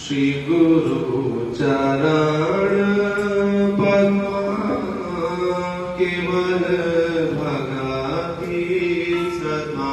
श्री गुरु चरण पद्मा केवल भगति सदा।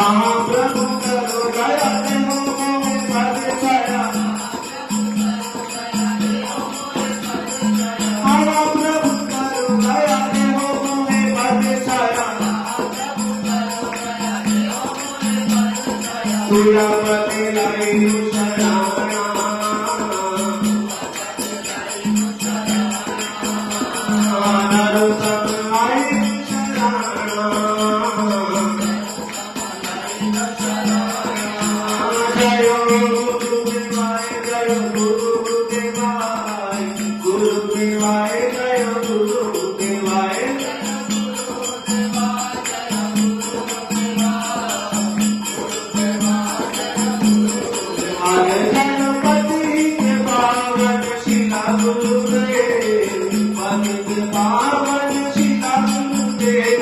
महाप्रभु करो दया देहो मोहे पद छाया महाप्रभु करो दया देहो मोहे पद छाया सुरपति लाइनु शरणा नरोत्तम लाइनु शरणा जय गुरुदेवाय जय गुरुदेवाय गुरुदेवाय जय गुरुदेवाय गणपति के पावन शिला गुरुदेव पतित पावन शिला गुरुदेव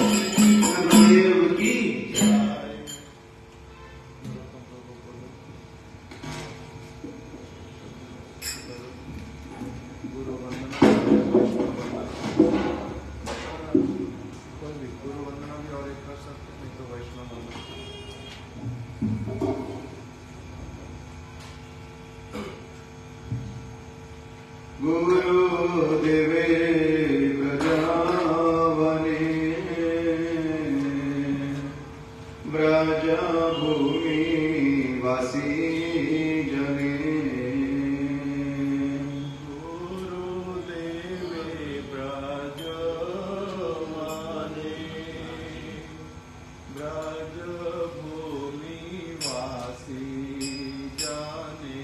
गुरुदेव की गुरु वंदना भी और एक कर सकते नहीं तो वैष्णव गुरुदेवे प्रजावने ब्रजभूमि वासी जने गुरुदेवे प्रजावने ब्रजभूमि वासी जने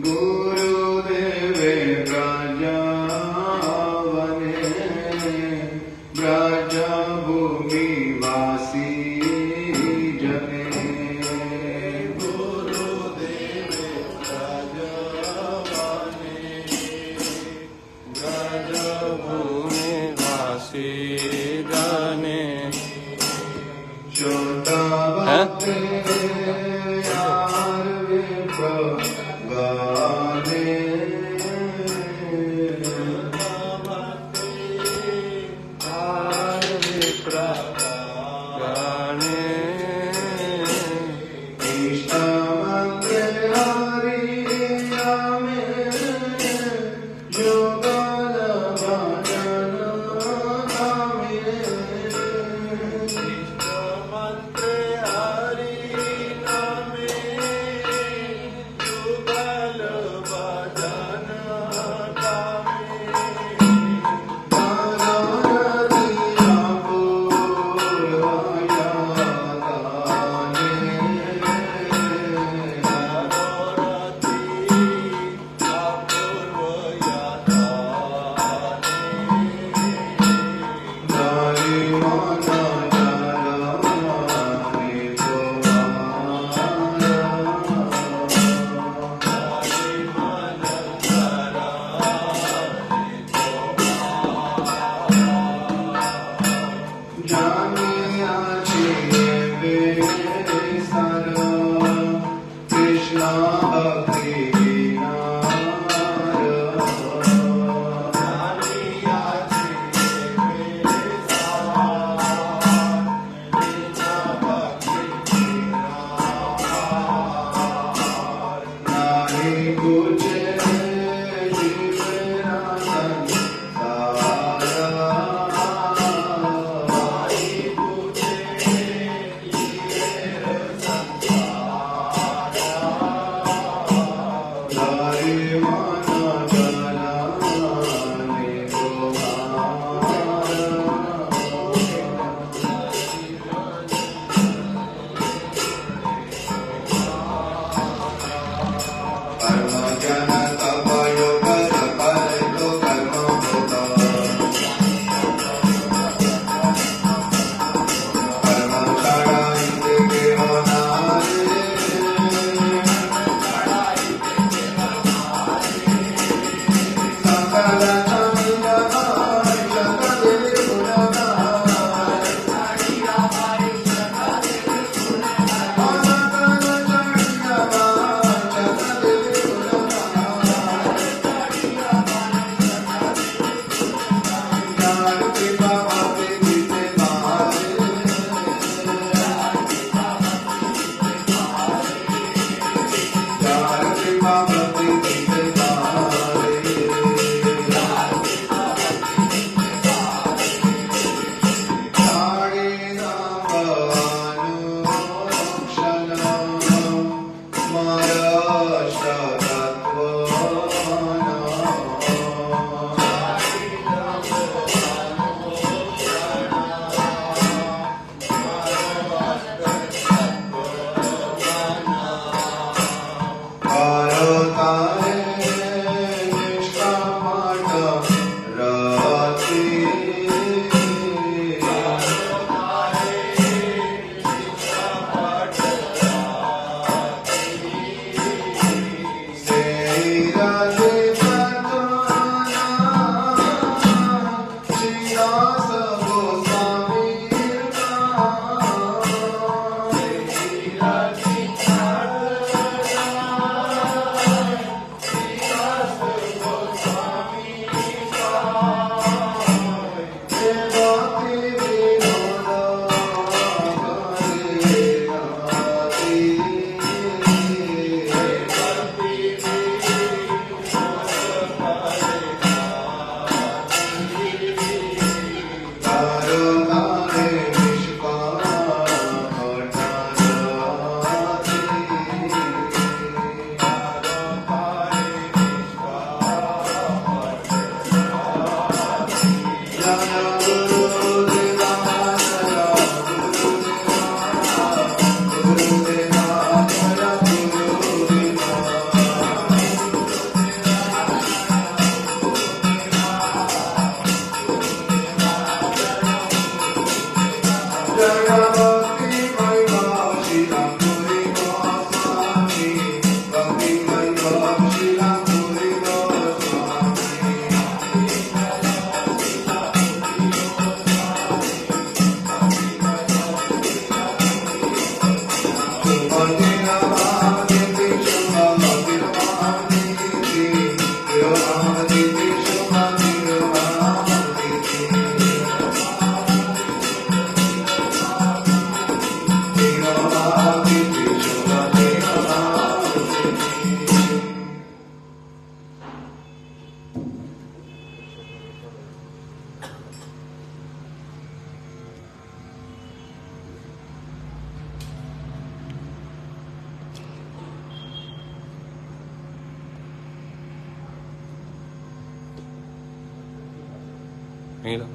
गुरुदेवे ब्रजवने ब्रजभूमि वासी जने गुरुदेवे ब्रजवने ब्रजभूमि वासी जने शोधवते यार गाने गाने इष्ट मंत्र हरिया में जुगल भजन गावे इष्ट मंत्र हरिया में जुगल भजन Mira.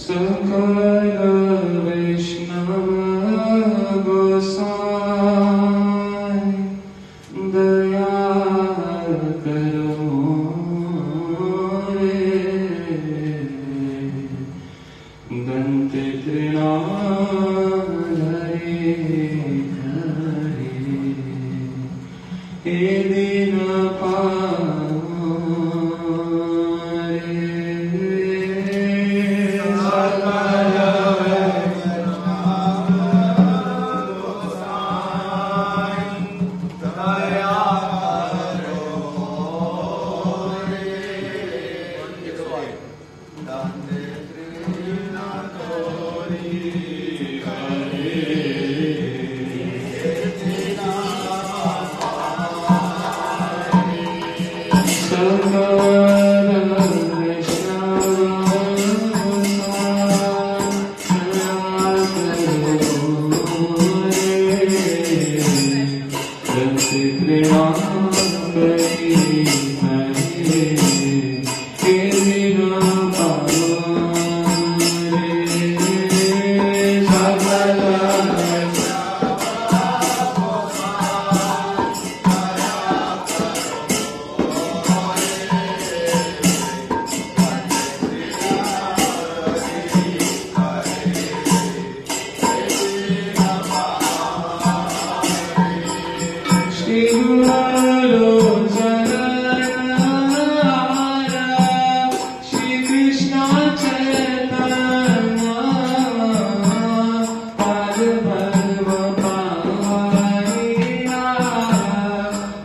Sakala Vaishnava Gosai Daya Karo Re Dante Trinadari He Dina Hare Krishna Chaitanya पाद भगव पावैया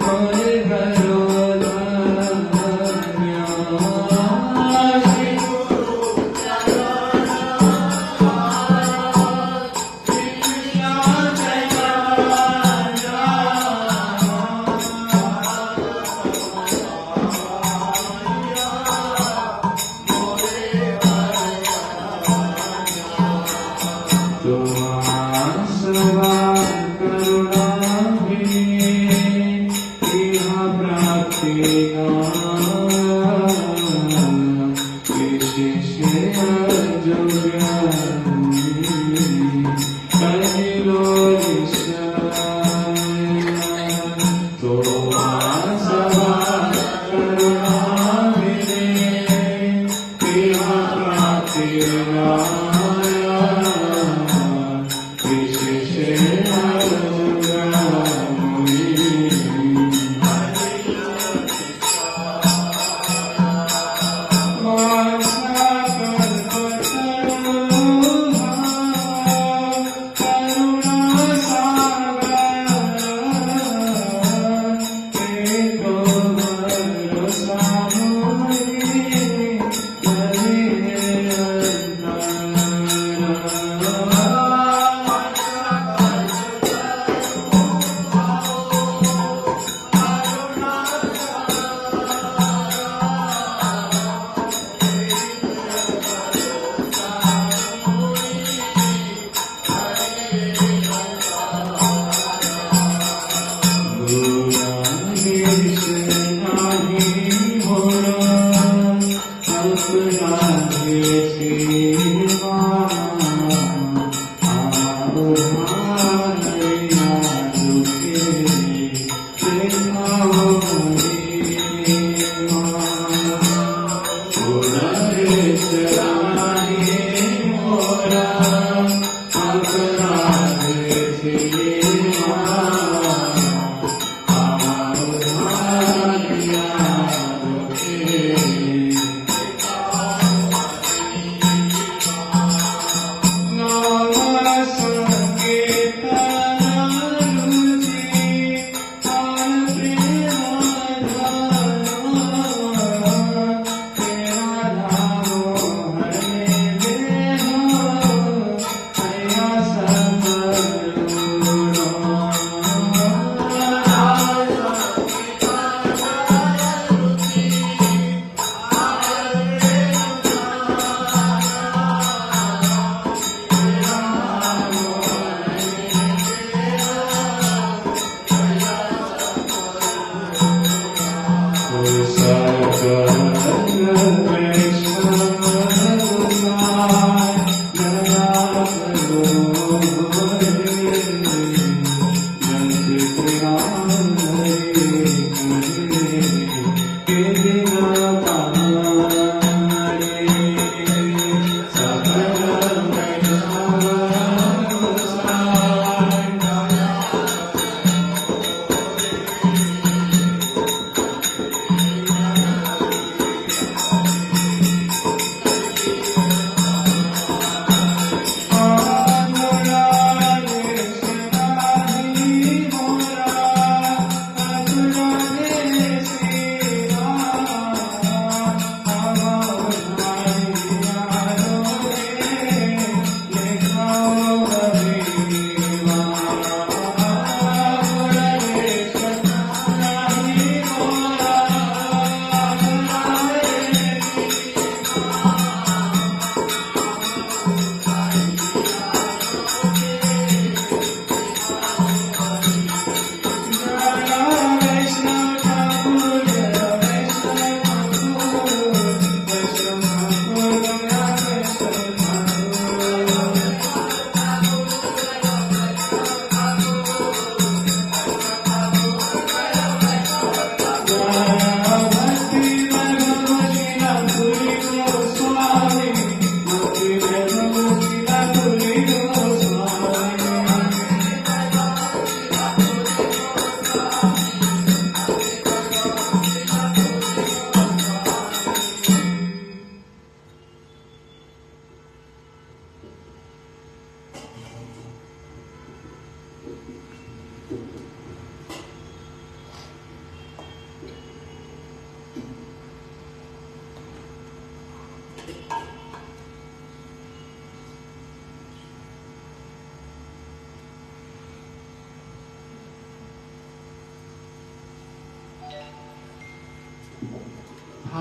मोरे करो धन्य श्री गुरु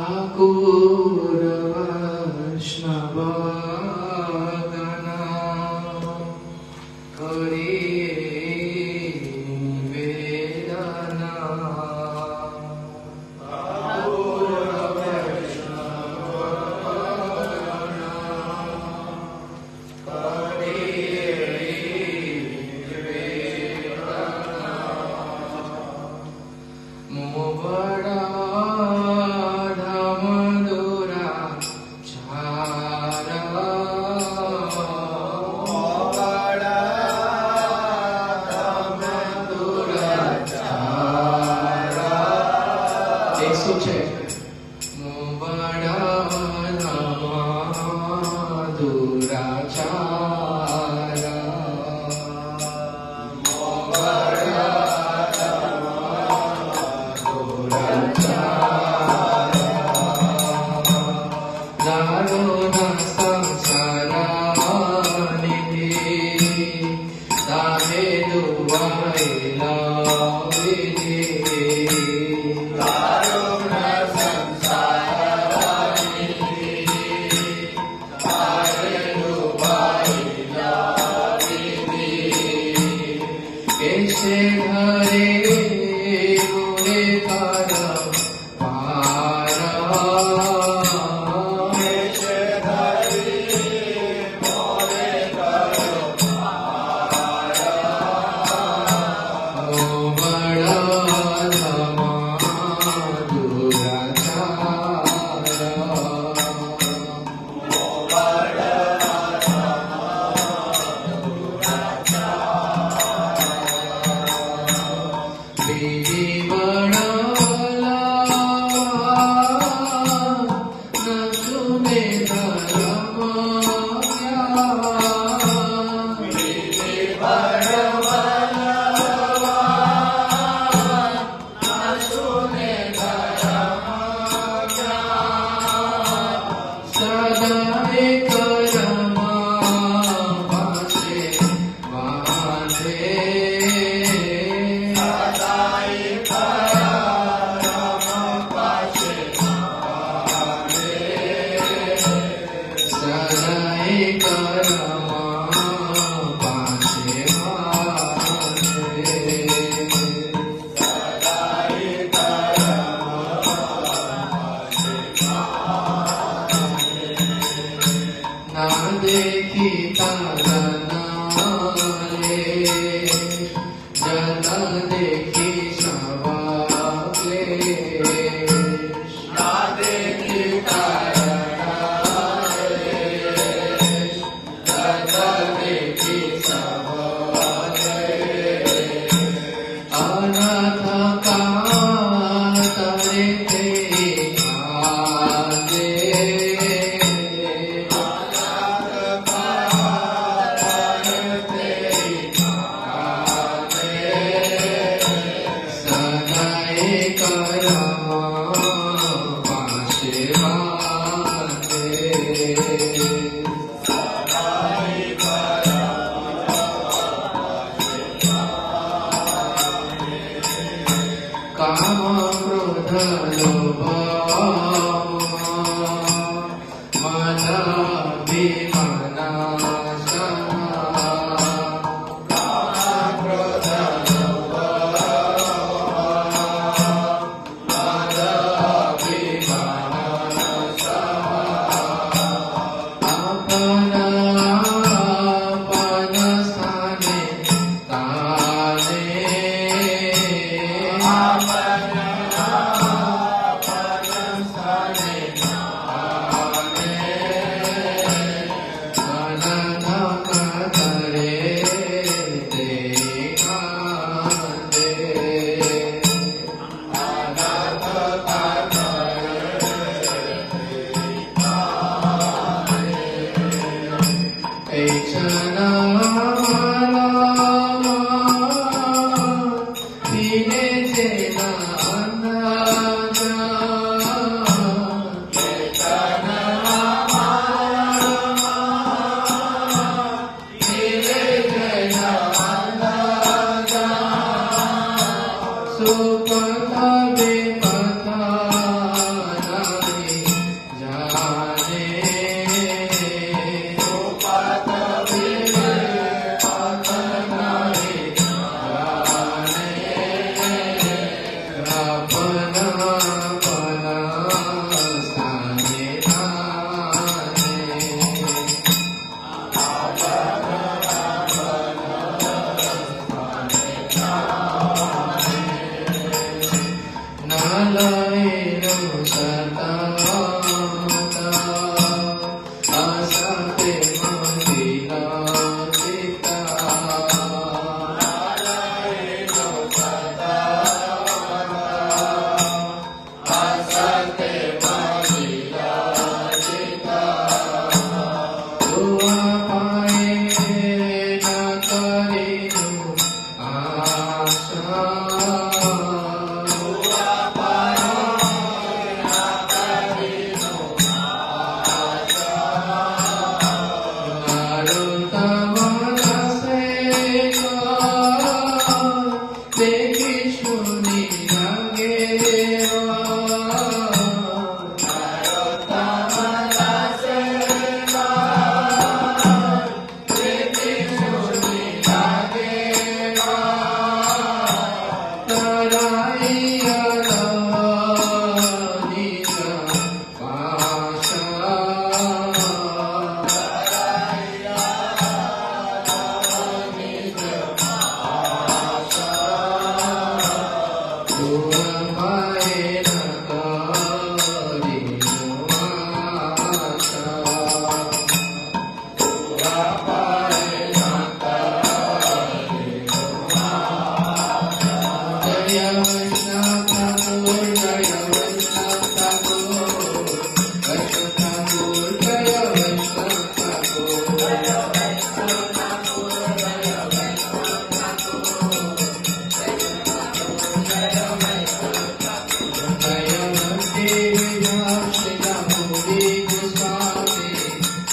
ठाकुर वैष्णवगणा करे निवेदना।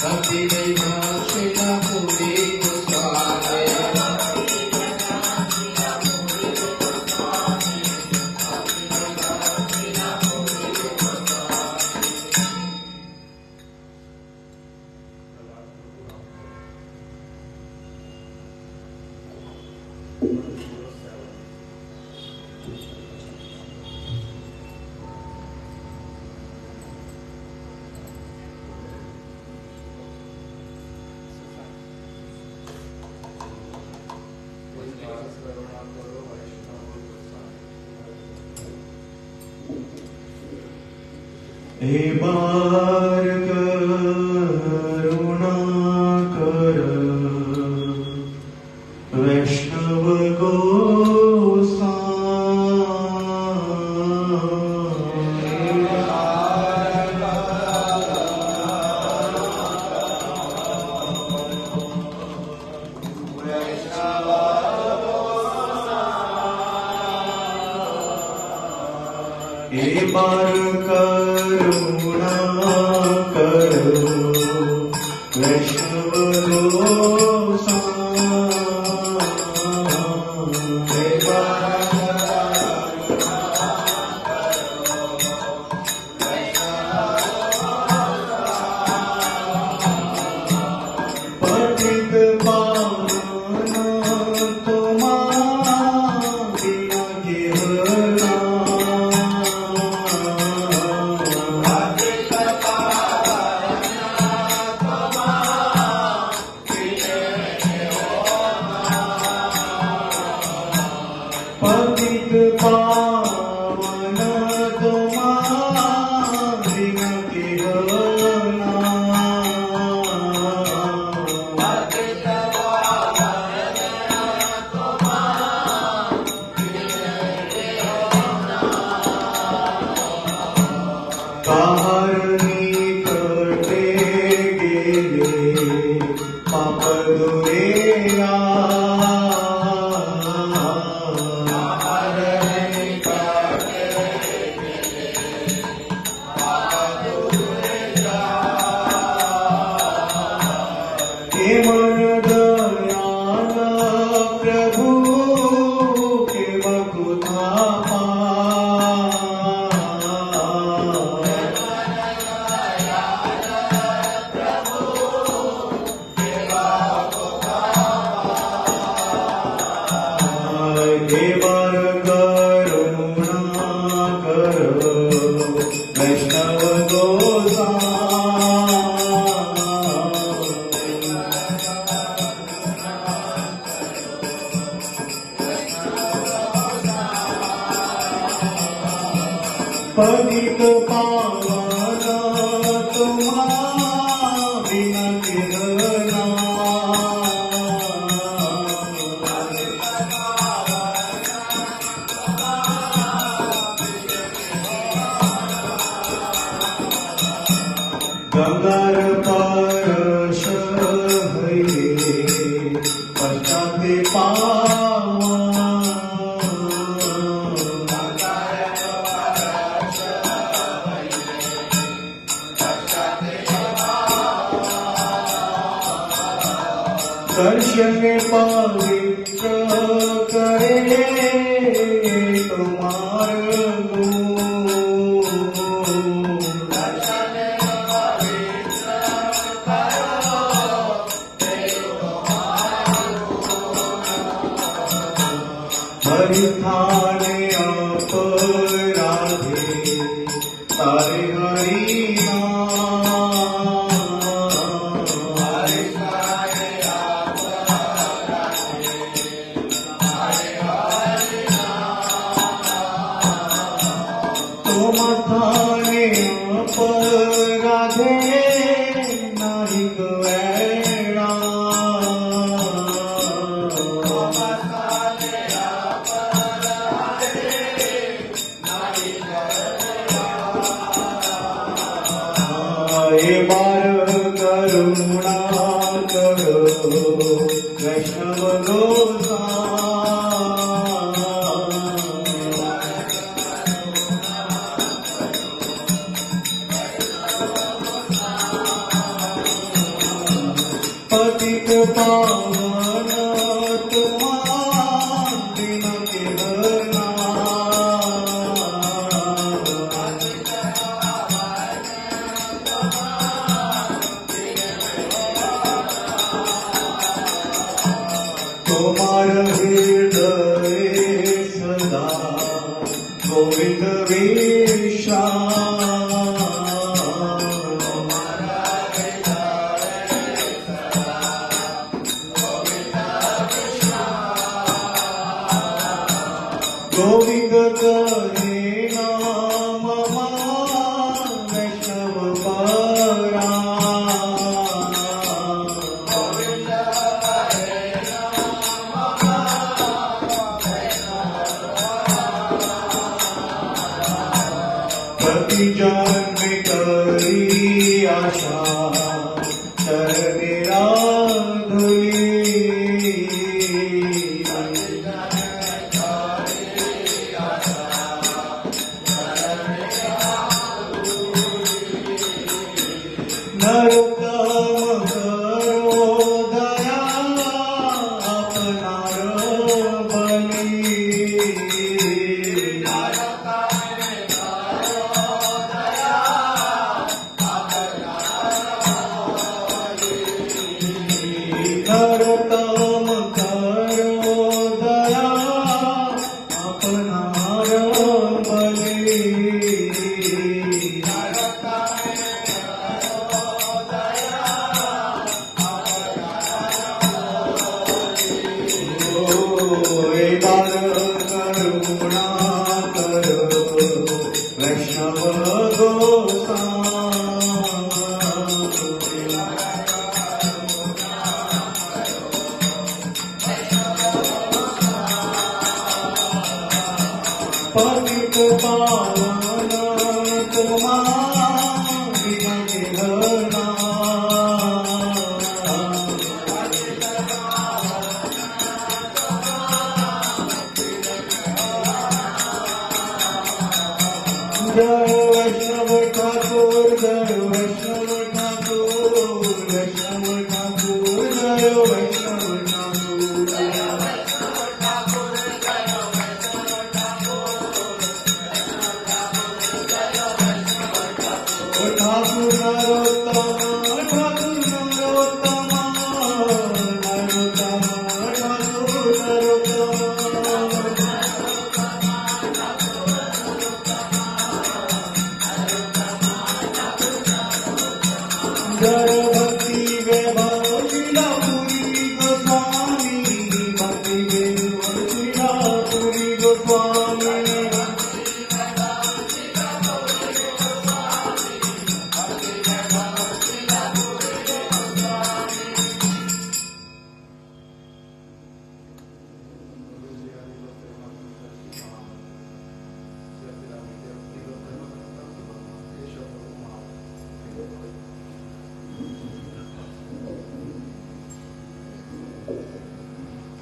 भक्ति विनाशिना पूरी गोस्वामी एक बार करुणा कर वैष्णव एक बार करुणा करो वैष्णव पतित पावन तुम्हारी गिरना पतित पावन तुम्हारी गिरना कारणी करते गेले पाप दुरेया के मन दयाल प्रभु के बकुथा देवर करुणा करो वैष्णव पतित पावन तुम्हारी गिरना गंगार परश हइले पश्चाते दर्शन पवित्र करे तुम्हार हरिस्थाने अपराधे तारे हरिना तुम थाने अपराधे नहीं गवैणा एक बार करुणा करो वैष्णव पतित पावन तुम्हारी न केवलना तुम्हारा हृदय सदा गोविंद विशा गोविंद करे नाम वैष्णव परा प्रति जन्म करी आशा चरणेरा धुली नरोत्तम करो दया अपनार बलि नरोत्तम करो दया अपनार बलि करुणा करो वैष्णव पतित पावन तुम्हारी न केवलना जय वैष्णव ठाकुर जय वैष्णव ठाकुर वैष्णव ठाकुर जय वैष्णव ठाकुर ठाकुर नरोत्तम ठाकुर नरोत्तम नरोत्तम ठाकुर नरोत्तम जय भक्ति वैभव शीलापुरी गोस्वामी भक्ति वैभव शीलापुरी गोस्वामी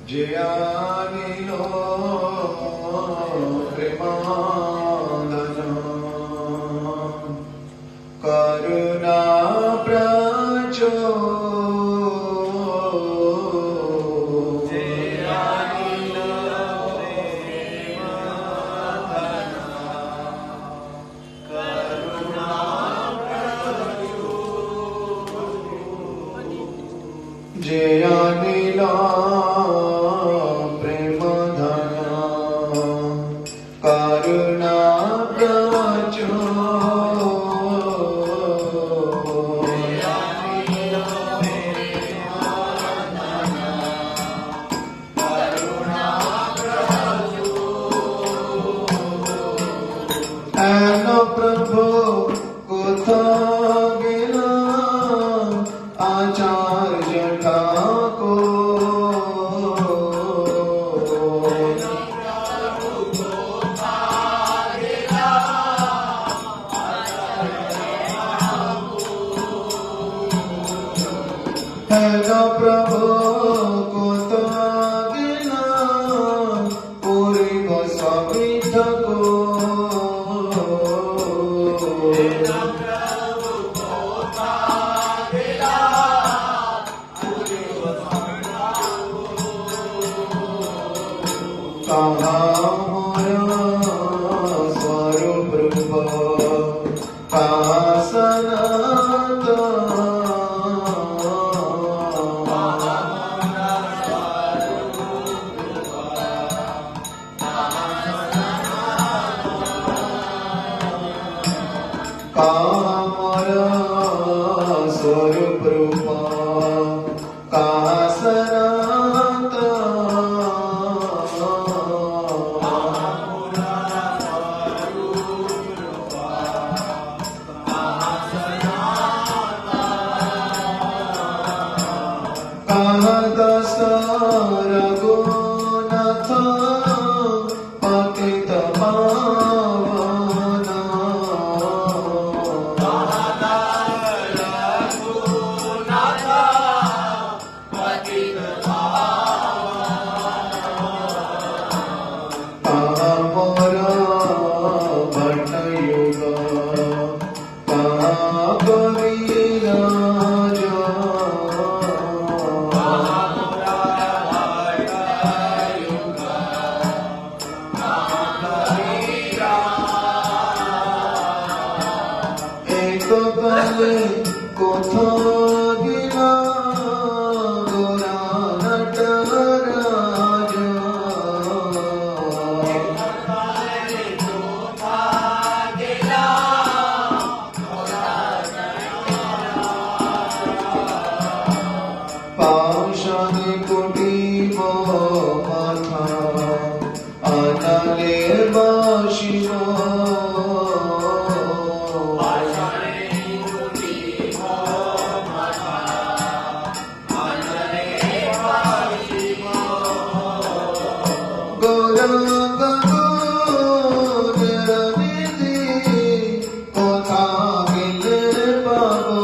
जयानिलो प्रेमानंदन करुणा प्रचो जयानिलो प्रेमानंदन करुणा प्रचो जयानिलो प्रभु कोथा गेला आचार्य ठाकुर हेलो प्रभु कोथा गेला पूरी गोस्वामी ठाकुर प्रभु कोथा गेला কুটিব মাথা আনালে বাসিব গৌরাঙ্গ গুণের নিধি কোথা গেলে পাবো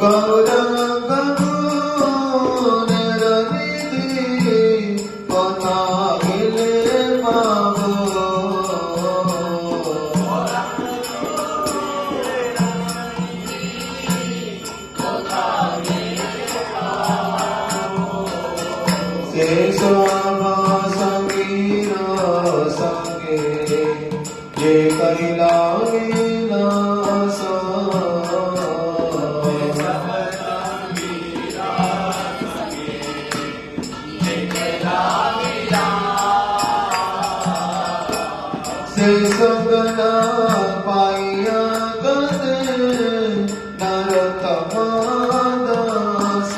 গৌরাঙ্গ গুণের নিধি কোথা গেলে পাবো সঙ্গীর সঙ্গে যে কইলা বিলাস সে সঙ্গনা পাইয়া গতে নরতম দাস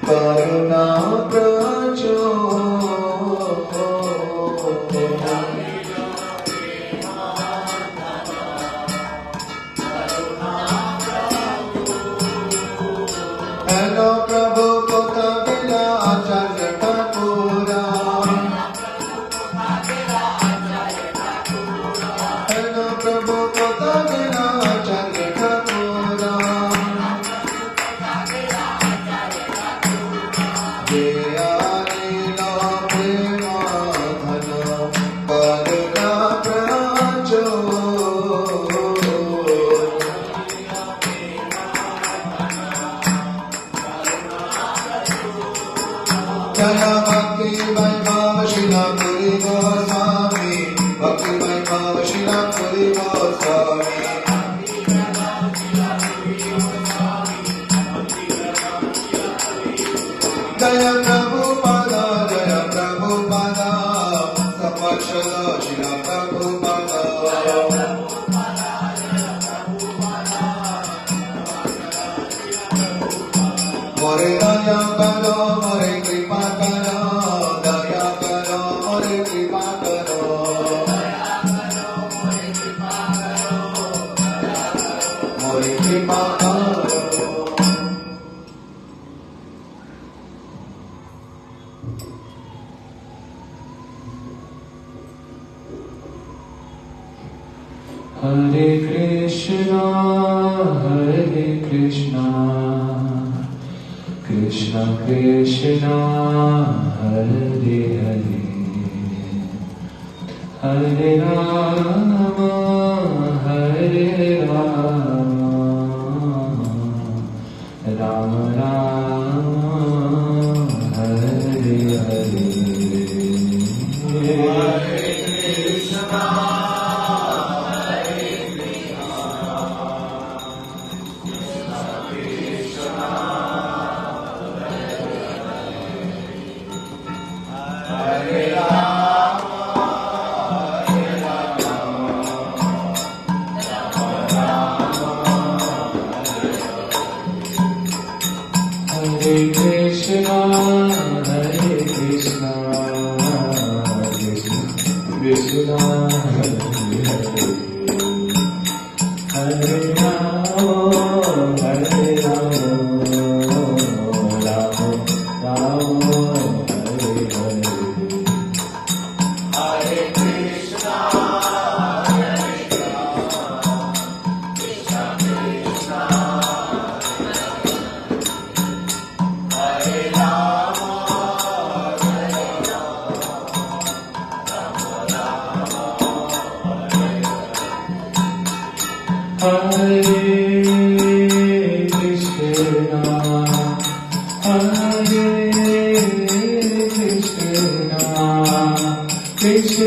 করুণা প্রচো हेलो प्रभु कोथा बिला आचार्य ठाकुरा हेलो प्रभु कोथा बिला आचार्य ठाकुरा जे आनीला प्रेमा धन करुणा प्रचो जय भक्ति वैभव शिलापुरी गोस्वामी भक्ति वैभव शिलापुरी गोस्वामी जय प्रभुपादा सपक्षद शिला प्रभुपादा मोरे दया करो मोरे कृपा करो दया करो मोरे कृपा करो मोरे कृपा करो हरे Krishna Krishna Krishna Hare Hare Hare Ram Ram Ram Hare Hare Hare Krishna Hare Krishna, Krishna Krishna, Hare Rama, Hare Rama, Rama Rama, Hare Hare. Hare Krishna, Krishna Krishna, Hare Rama, Hare Krishna, Hare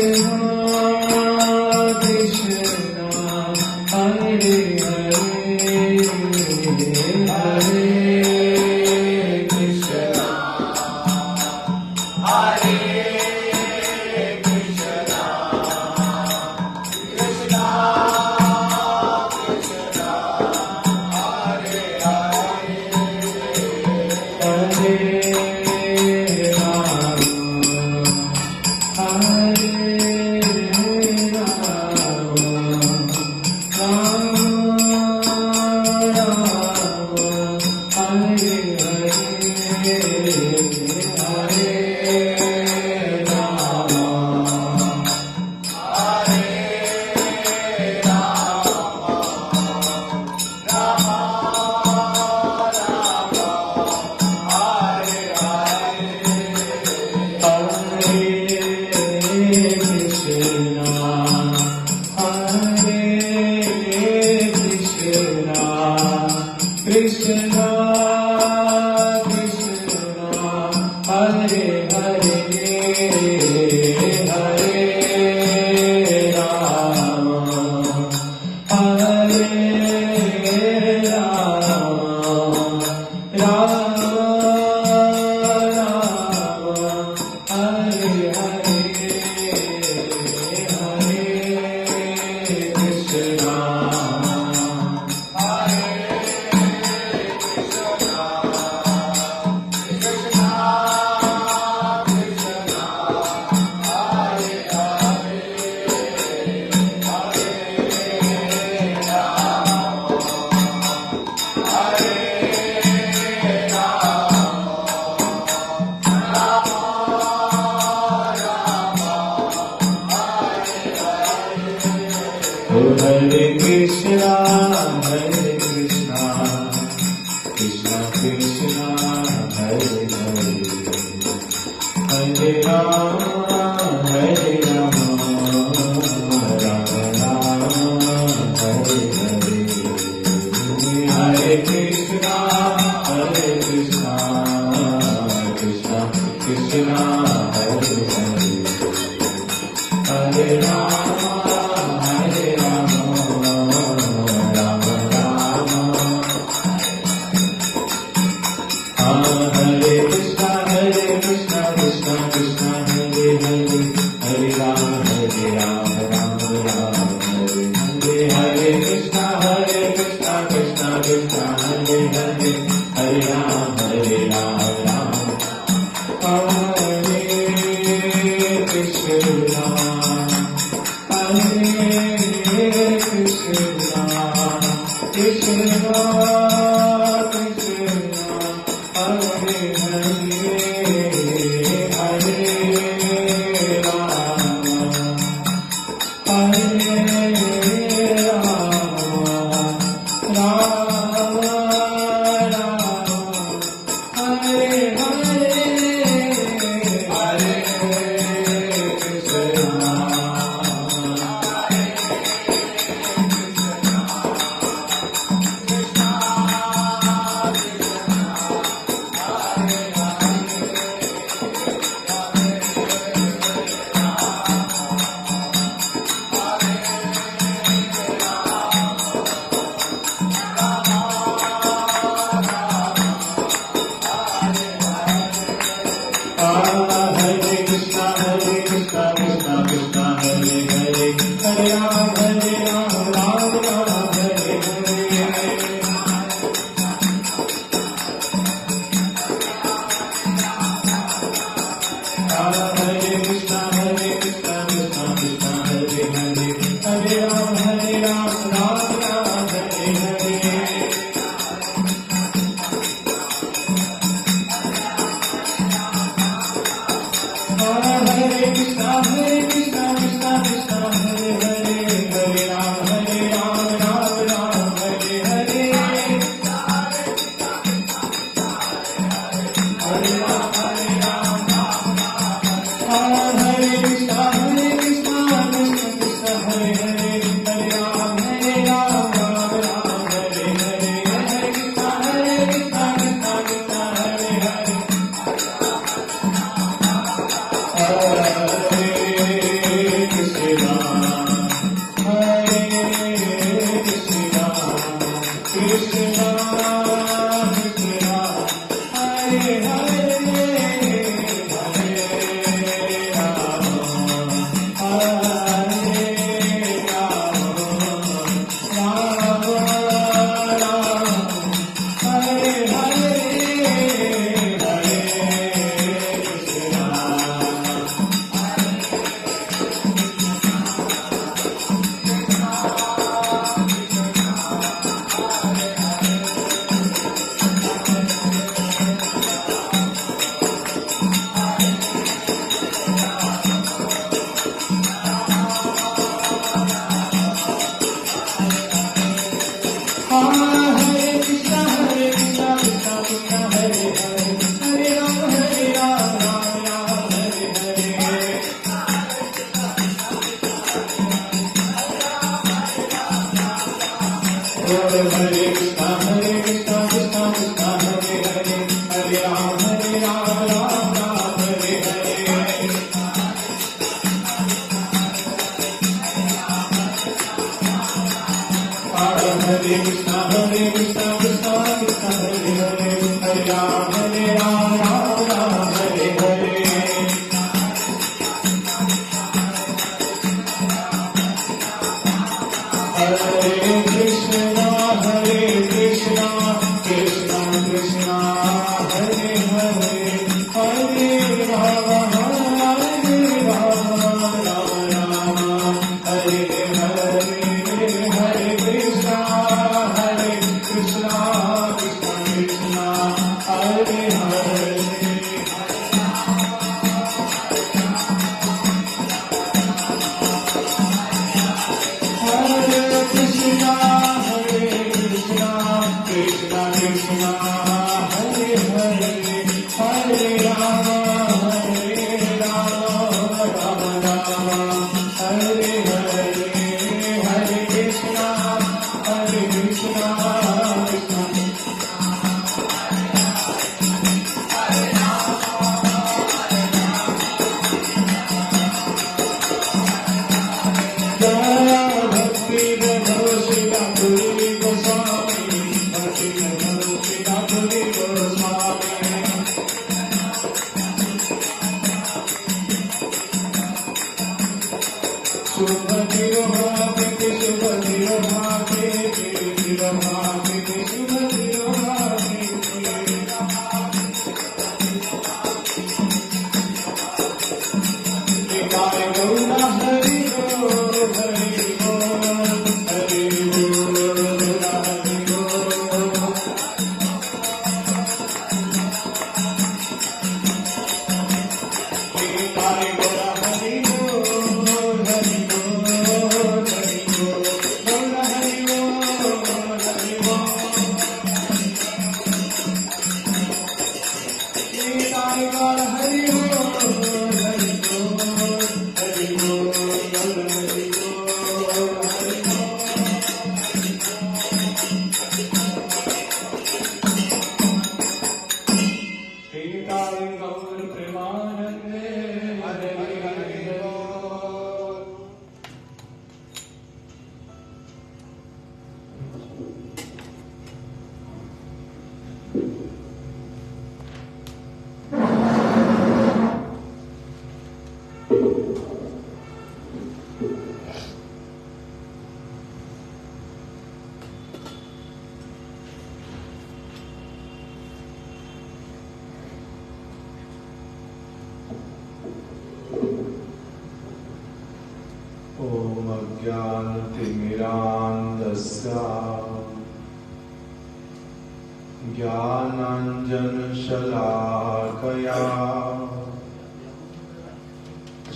ज्ञानाञ्जनशलाकया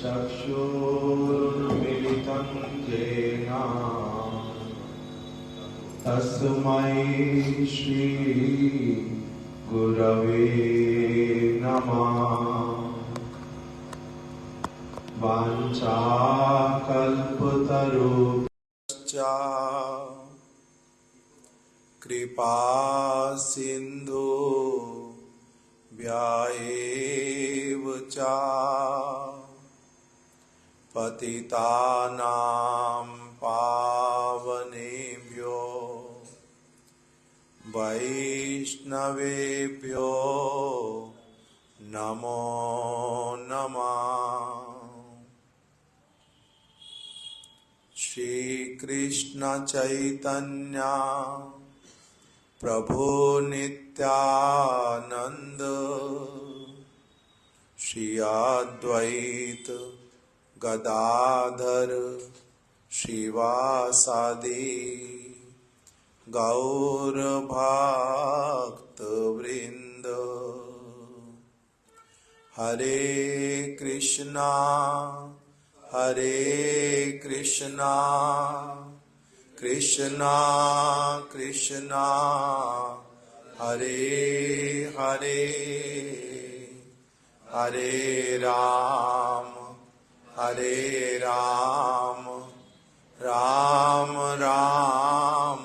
चक्षुरुन्मिलितं येन तस्मै श्री गुरवे नमः। वाञ्छाकल्पतरुभ्यश्च कृपा सिन्धु व्याएव च पतितानां पावनेभ्यो वैष्णवेभ्यो नमो नमः। श्री कृष्ण चैतन्य प्रभु नित्यानंद श्री अद्वैत गदाधर श्रीवासादि गौर भक्त वृंद। हरे कृष्णा कृष्णा कृष्णा हरे हरे, हरे राम राम राम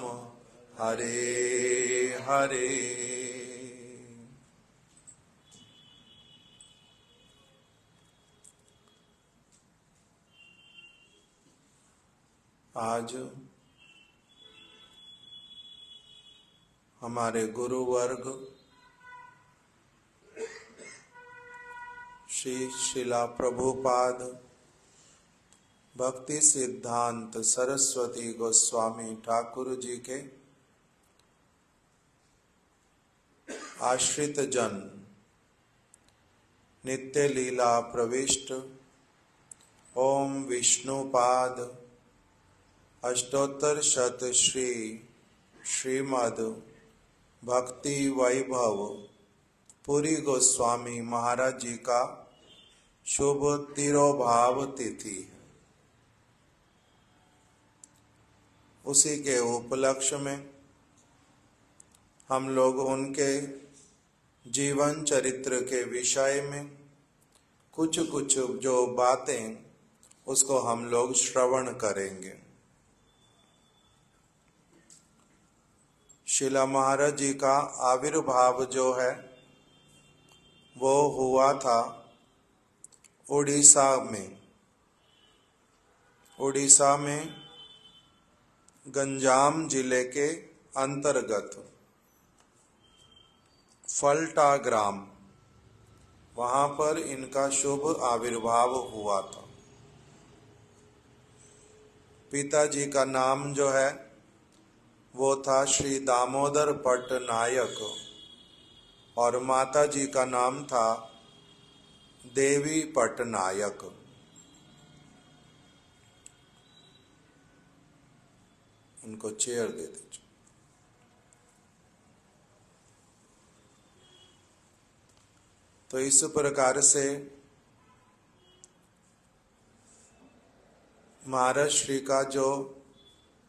आज हमारे गुरु वर्ग श्री शिला प्रभुपाद भक्ति सिद्धांत सरस्वती गोस्वामी ठाकुर जी के आश्रित जन नित्य लीला प्रविष्ट ओम विष्णुपाद अष्टोत्तर शत श्री श्रीमद् भक्ति वैभव पुरी गोस्वामी महाराज जी का शुभ तिरोभाव तिथि है। उसी के उपलक्ष्य में हम लोग उनके जीवन चरित्र के विषय में कुछ कुछ जो बातें उसको हम लोग श्रवण करेंगे। शिला महाराज जी का आविर्भाव जो है वो हुआ था उड़ीसा में गंजाम जिले के अंतर्गत फल्टा ग्राम, वहां पर इनका शुभ आविर्भाव हुआ था। पिताजी का नाम जो है वो था श्री दामोदर पटनायक और माताजी का नाम था देवी पटनायक। उनको चेयर दे दीजिए। तो इस प्रकार से महाराज श्री का जो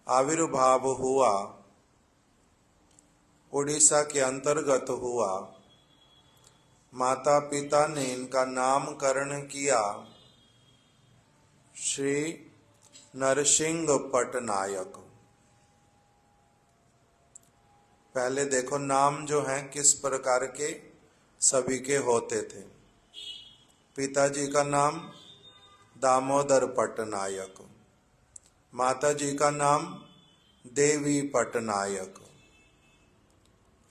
आविर्भाव हुआ उड़ीसा के अंतर्गत हुआ। माता पिता ने इनका नामकरण किया श्री नरसिंह पटनायक। पहले देखो नाम जो है किस प्रकार के सभी के होते थे। पिताजी का नाम दामोदर पटनायक, माताजी का नाम देवी पटनायक।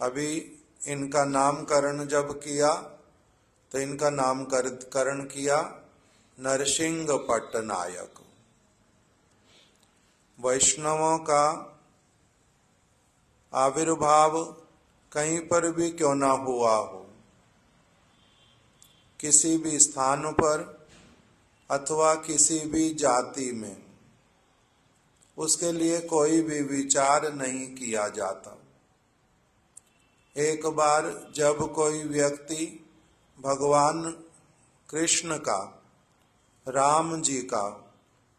अभी इनका नामकरण जब किया तो इनका नामकरण किया नरसिंह पटनायक। वैष्णवों का आविर्भाव कहीं पर भी क्यों ना हुआ हो, किसी भी स्थान पर अथवा किसी भी जाति में, उसके लिए कोई भी विचार नहीं किया जाता। एक बार जब कोई व्यक्ति भगवान कृष्ण का, राम जी का,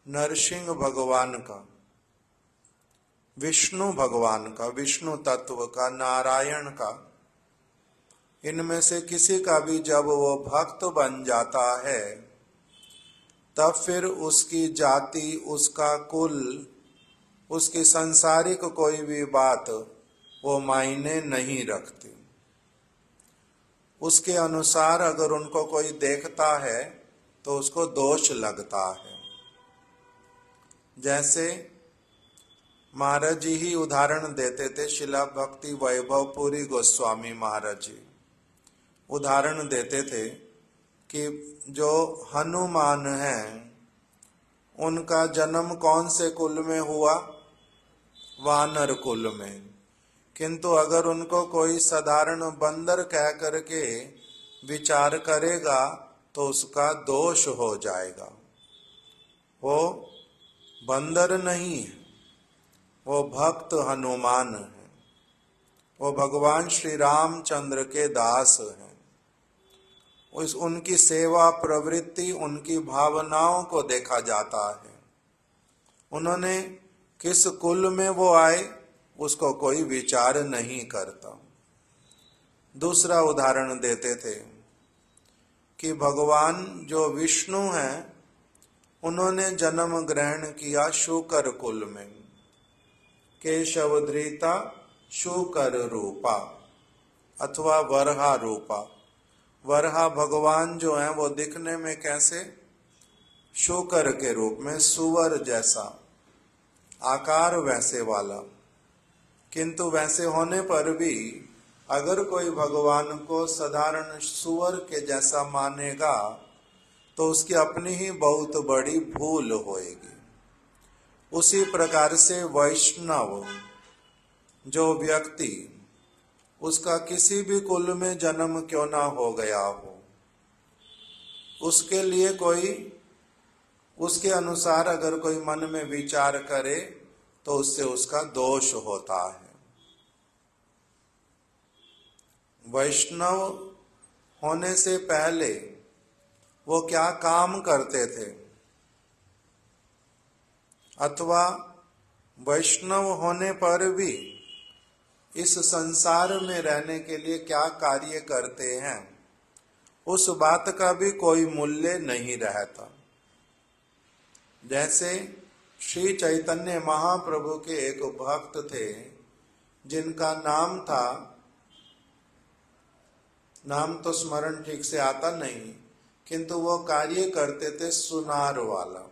नरसिंह भगवान का, विष्णु भगवान का, विष्णु तत्व का, नारायण का, इनमें से किसी का भी जब वो भक्त बन जाता है तब फिर उसकी जाति, उसका कुल, उसकी सांसारिक कोई भी बात वो मायने नहीं रखती। उसके अनुसार अगर उनको कोई देखता है तो उसको दोष लगता है। जैसे महाराज जी ही उदाहरण देते थे, शिला भक्ति वैभव पुरी गोस्वामी महाराज जी उदाहरण देते थे कि जो हनुमान हैं उनका जन्म कौन से कुल में हुआ? वानर कुल में। किंतु अगर उनको कोई साधारण बंदर कह करके विचार करेगा तो उसका दोष हो जाएगा। वो बंदर नहीं है, वो भक्त हनुमान है, वो भगवान श्री रामचंद्र के दास हैं। उनकी सेवा प्रवृत्ति, उनकी भावनाओं को देखा जाता है। उन्होंने किस कुल में वो आए उसको कोई विचार नहीं करता। दूसरा उदाहरण देते थे कि भगवान जो विष्णु हैं उन्होंने जन्म ग्रहण किया शूकर कुल में, केशवधृता शूकर रूपा अथवा वरहा रूपा। वरहा भगवान जो हैं वो दिखने में कैसे? शूकर के रूप में, सुअर जैसा। आकार वैसे वाला, किंतु वैसे होने पर भी अगर कोई भगवान को साधारण सुअर के जैसा मानेगा तो उसकी अपनी ही बहुत बड़ी भूल होएगी। उसी प्रकार से वैष्णव जो व्यक्ति, उसका किसी भी कुल में जन्म क्यों ना हो गया हो, उसके लिए कोई, उसके अनुसार अगर कोई मन में विचार करे तो उससे उसका दोष होता है। वैष्णव होने से पहले वो क्या काम करते थे, अथवा वैष्णव होने पर भी इस संसार में रहने के लिए क्या कार्य करते हैं, उस बात का भी कोई मूल्य नहीं रहता। जैसे श्री चैतन्य महाप्रभु के एक भक्त थे जिनका नाम था, नाम तो स्मरण ठीक से आता नहीं, किंतु वो कार्य करते थे सुनार वाला।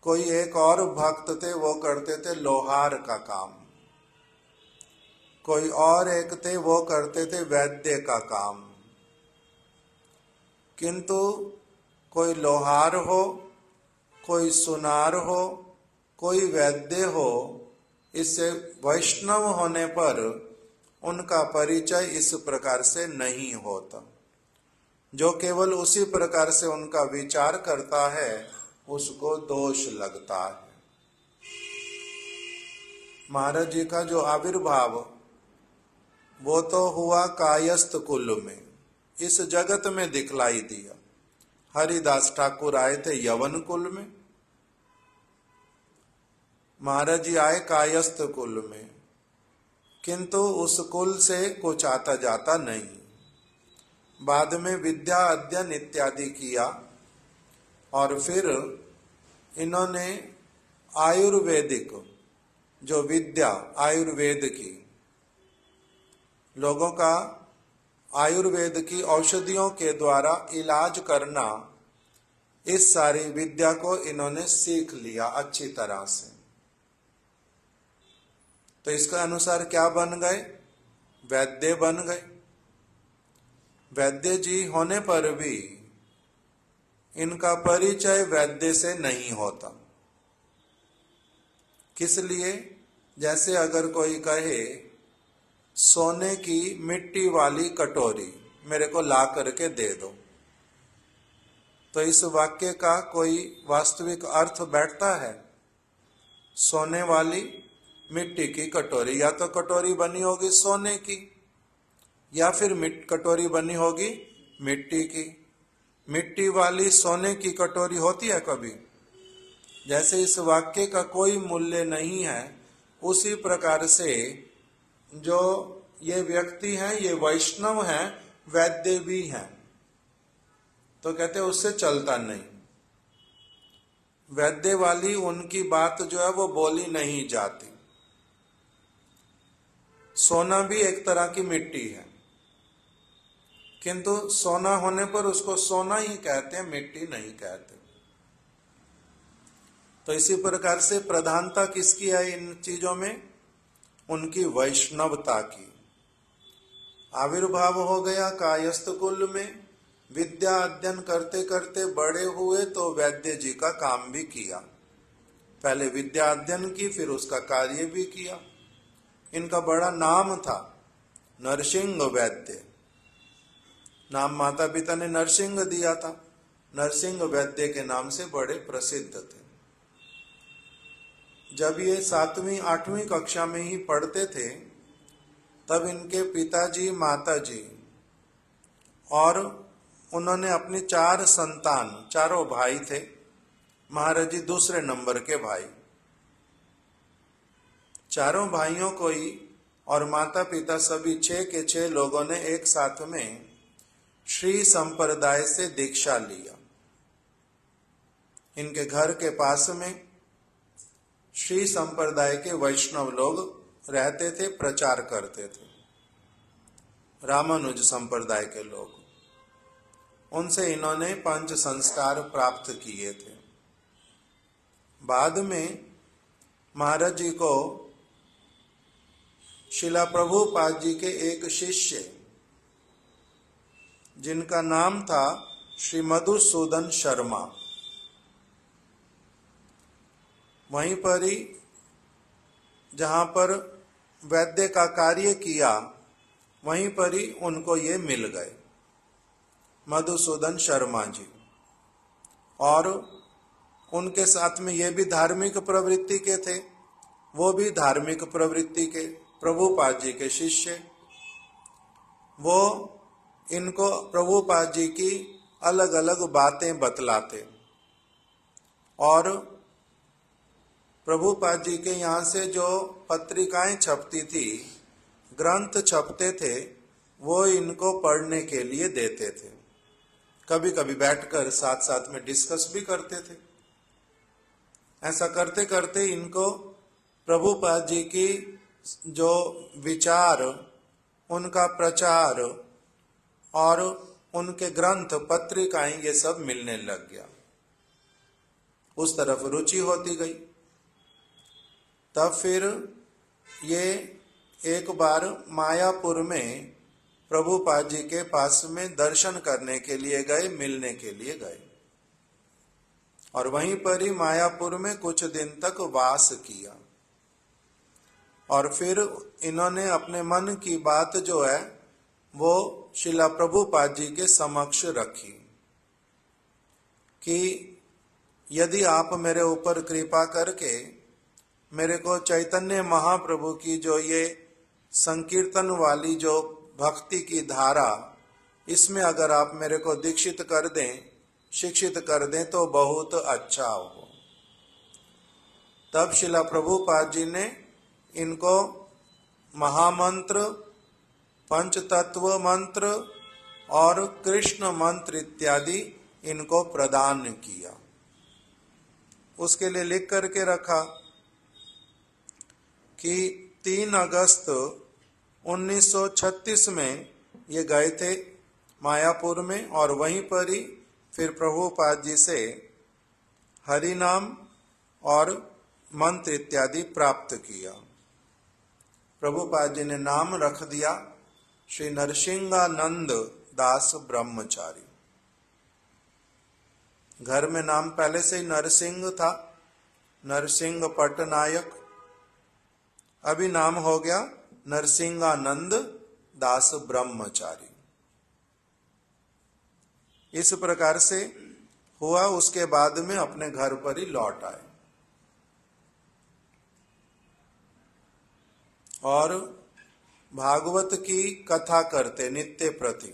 कोई एक और भक्त थे, वो करते थे लोहार का काम। कोई और एक थे, वो करते थे वैद्य का काम। किंतु कोई लोहार हो, कोई सुनार हो, कोई वैद्य हो, इससे वैष्णव होने पर उनका परिचय इस प्रकार से नहीं होता। जो केवल उसी प्रकार से उनका विचार करता है उसको दोष लगता है। महाराज जी का जो आविर्भाव वो तो हुआ कायस्थ कुल में, इस जगत में दिखलाई दिया। हरिदास ठाकुर आए थे यवन कुल में, महाराज जी आए कायस्थ कुल में, किंतु उस कुल से कुछ आता जाता नहीं। बाद में विद्या अध्ययन इत्यादि किया और फिर इन्होंने आयुर्वेदिक जो विद्या आयुर्वेद की, लोगों का आयुर्वेद की औषधियों के द्वारा इलाज करना, इस सारी विद्या को इन्होंने सीख लिया अच्छी तरह से। तो इसके अनुसार क्या बन गए, वैद्य बन गए। वैद्य जी होने पर भी इनका परिचय वैद्य से नहीं होता। किस लिए? जैसे अगर कोई कहे सोने की मिट्टी वाली कटोरी मेरे को ला करके दे दो, तो इस वाक्य का कोई वास्तविक अर्थ बैठता है? सोने वाली मिट्टी की कटोरी, या तो कटोरी बनी होगी सोने की, या फिर कटोरी बनी होगी मिट्टी की। मिट्टी वाली सोने की कटोरी होती है कभी? जैसे इस वाक्य का कोई मूल्य नहीं है, उसी प्रकार से जो ये व्यक्ति हैं, ये वैष्णव हैं, वैद्य भी हैं, तो कहते हैं उससे चलता नहीं। वैद्य वाली उनकी बात जो है वो बोली नहीं जाती। सोना भी एक तरह की मिट्टी है, किंतु सोना होने पर उसको सोना ही कहते हैं, मिट्टी नहीं कहते। तो इसी प्रकार से प्रधानता किसकी है इन चीजों में? उनकी वैष्णवता की। आविर्भाव हो गया कायस्थ कुल में, विद्या अध्ययन करते करते बड़े हुए तो वैद्य जी का काम भी किया। पहले विद्या अध्ययन की, फिर उसका कार्य भी किया। इनका बड़ा नाम था नरसिंह वैद्य, नाम माता पिता ने नरसिंह दिया था। नरसिंह वैद्य के नाम से बड़े प्रसिद्ध थे। जब ये 7वीं 8वीं कक्षा में ही पढ़ते थे, तब इनके पिताजी, माताजी और उन्होंने अपनी 4 संतान, चारों भाई थे, महाराज जी दूसरे नंबर के भाई, चारों भाइयों को ही और माता पिता सभी 6 के 6 लोगों ने एक साथ में श्री संप्रदाय से दीक्षा लिया। इनके घर के पास में श्री संप्रदाय के वैष्णव लोग रहते थे, प्रचार करते थे, रामानुज संप्रदाय के लोग। उनसे इन्होंने पंच संस्कार प्राप्त किए थे। बाद में महाराज जी को शिला प्रभुपाद जी के एक शिष्य जिनका नाम था श्री मधुसूदन शर्मा, वहीं पर ही जहां पर वैद्य का कार्य किया वहीं पर ही उनको ये मिल गए मधुसूदन शर्मा जी। और उनके साथ में ये भी धार्मिक प्रवृत्ति के थे, वो भी धार्मिक प्रवृत्ति के प्रभुपाद जी के शिष्य। वो इनको प्रभुपाद जी की अलग अलग बातें बतलाते और प्रभुपाद जी के यहाँ से जो पत्रिकाएं छपती थी, ग्रंथ छपते थे, वो इनको पढ़ने के लिए देते थे। कभी कभी बैठकर साथ साथ में डिस्कस भी करते थे। ऐसा करते करते इनको प्रभुपाद जी की जो विचार, उनका प्रचार और उनके ग्रंथ पत्रिकाएं ये सब मिलने लग गया। उस तरफ रुचि होती गई। तब फिर ये एक बार मायापुर में प्रभुपाद जी के पास में दर्शन करने के लिए गए, मिलने के लिए गए और वहीं पर ही मायापुर में कुछ दिन तक वास किया। और फिर इन्होंने अपने मन की बात जो है वो शिला प्रभुपाद जी के समक्ष रखी कि यदि आप मेरे ऊपर कृपा करके मेरे को चैतन्य महाप्रभु की जो ये संकीर्तन वाली जो भक्ति की धारा, इसमें अगर आप मेरे को दीक्षित कर दें, शिक्षित कर दें तो बहुत अच्छा हो। तब शिला प्रभुपाद जी ने इनको महामंत्र, पंचतत्व मंत्र और कृष्ण मंत्र इत्यादि इनको प्रदान किया। उसके लिए लिख करके रखा कि 3 अगस्त 1936 में ये गए थे मायापुर में और वहीं पर ही फिर प्रभुपाद जी से हरि नाम और मंत्र इत्यादि प्राप्त किया। प्रभुपाद जी ने नाम रख दिया श्री नरसिंहानंद दास ब्रह्मचारी। घर में नाम पहले से ही नरसिंह था, नरसिंह पटनायक। अभी नाम हो गया नरसिंहानंद दास ब्रह्मचारी। इस प्रकार से हुआ। उसके बाद में अपने घर पर ही लौट आए और भागवत की कथा करते नित्य प्रति।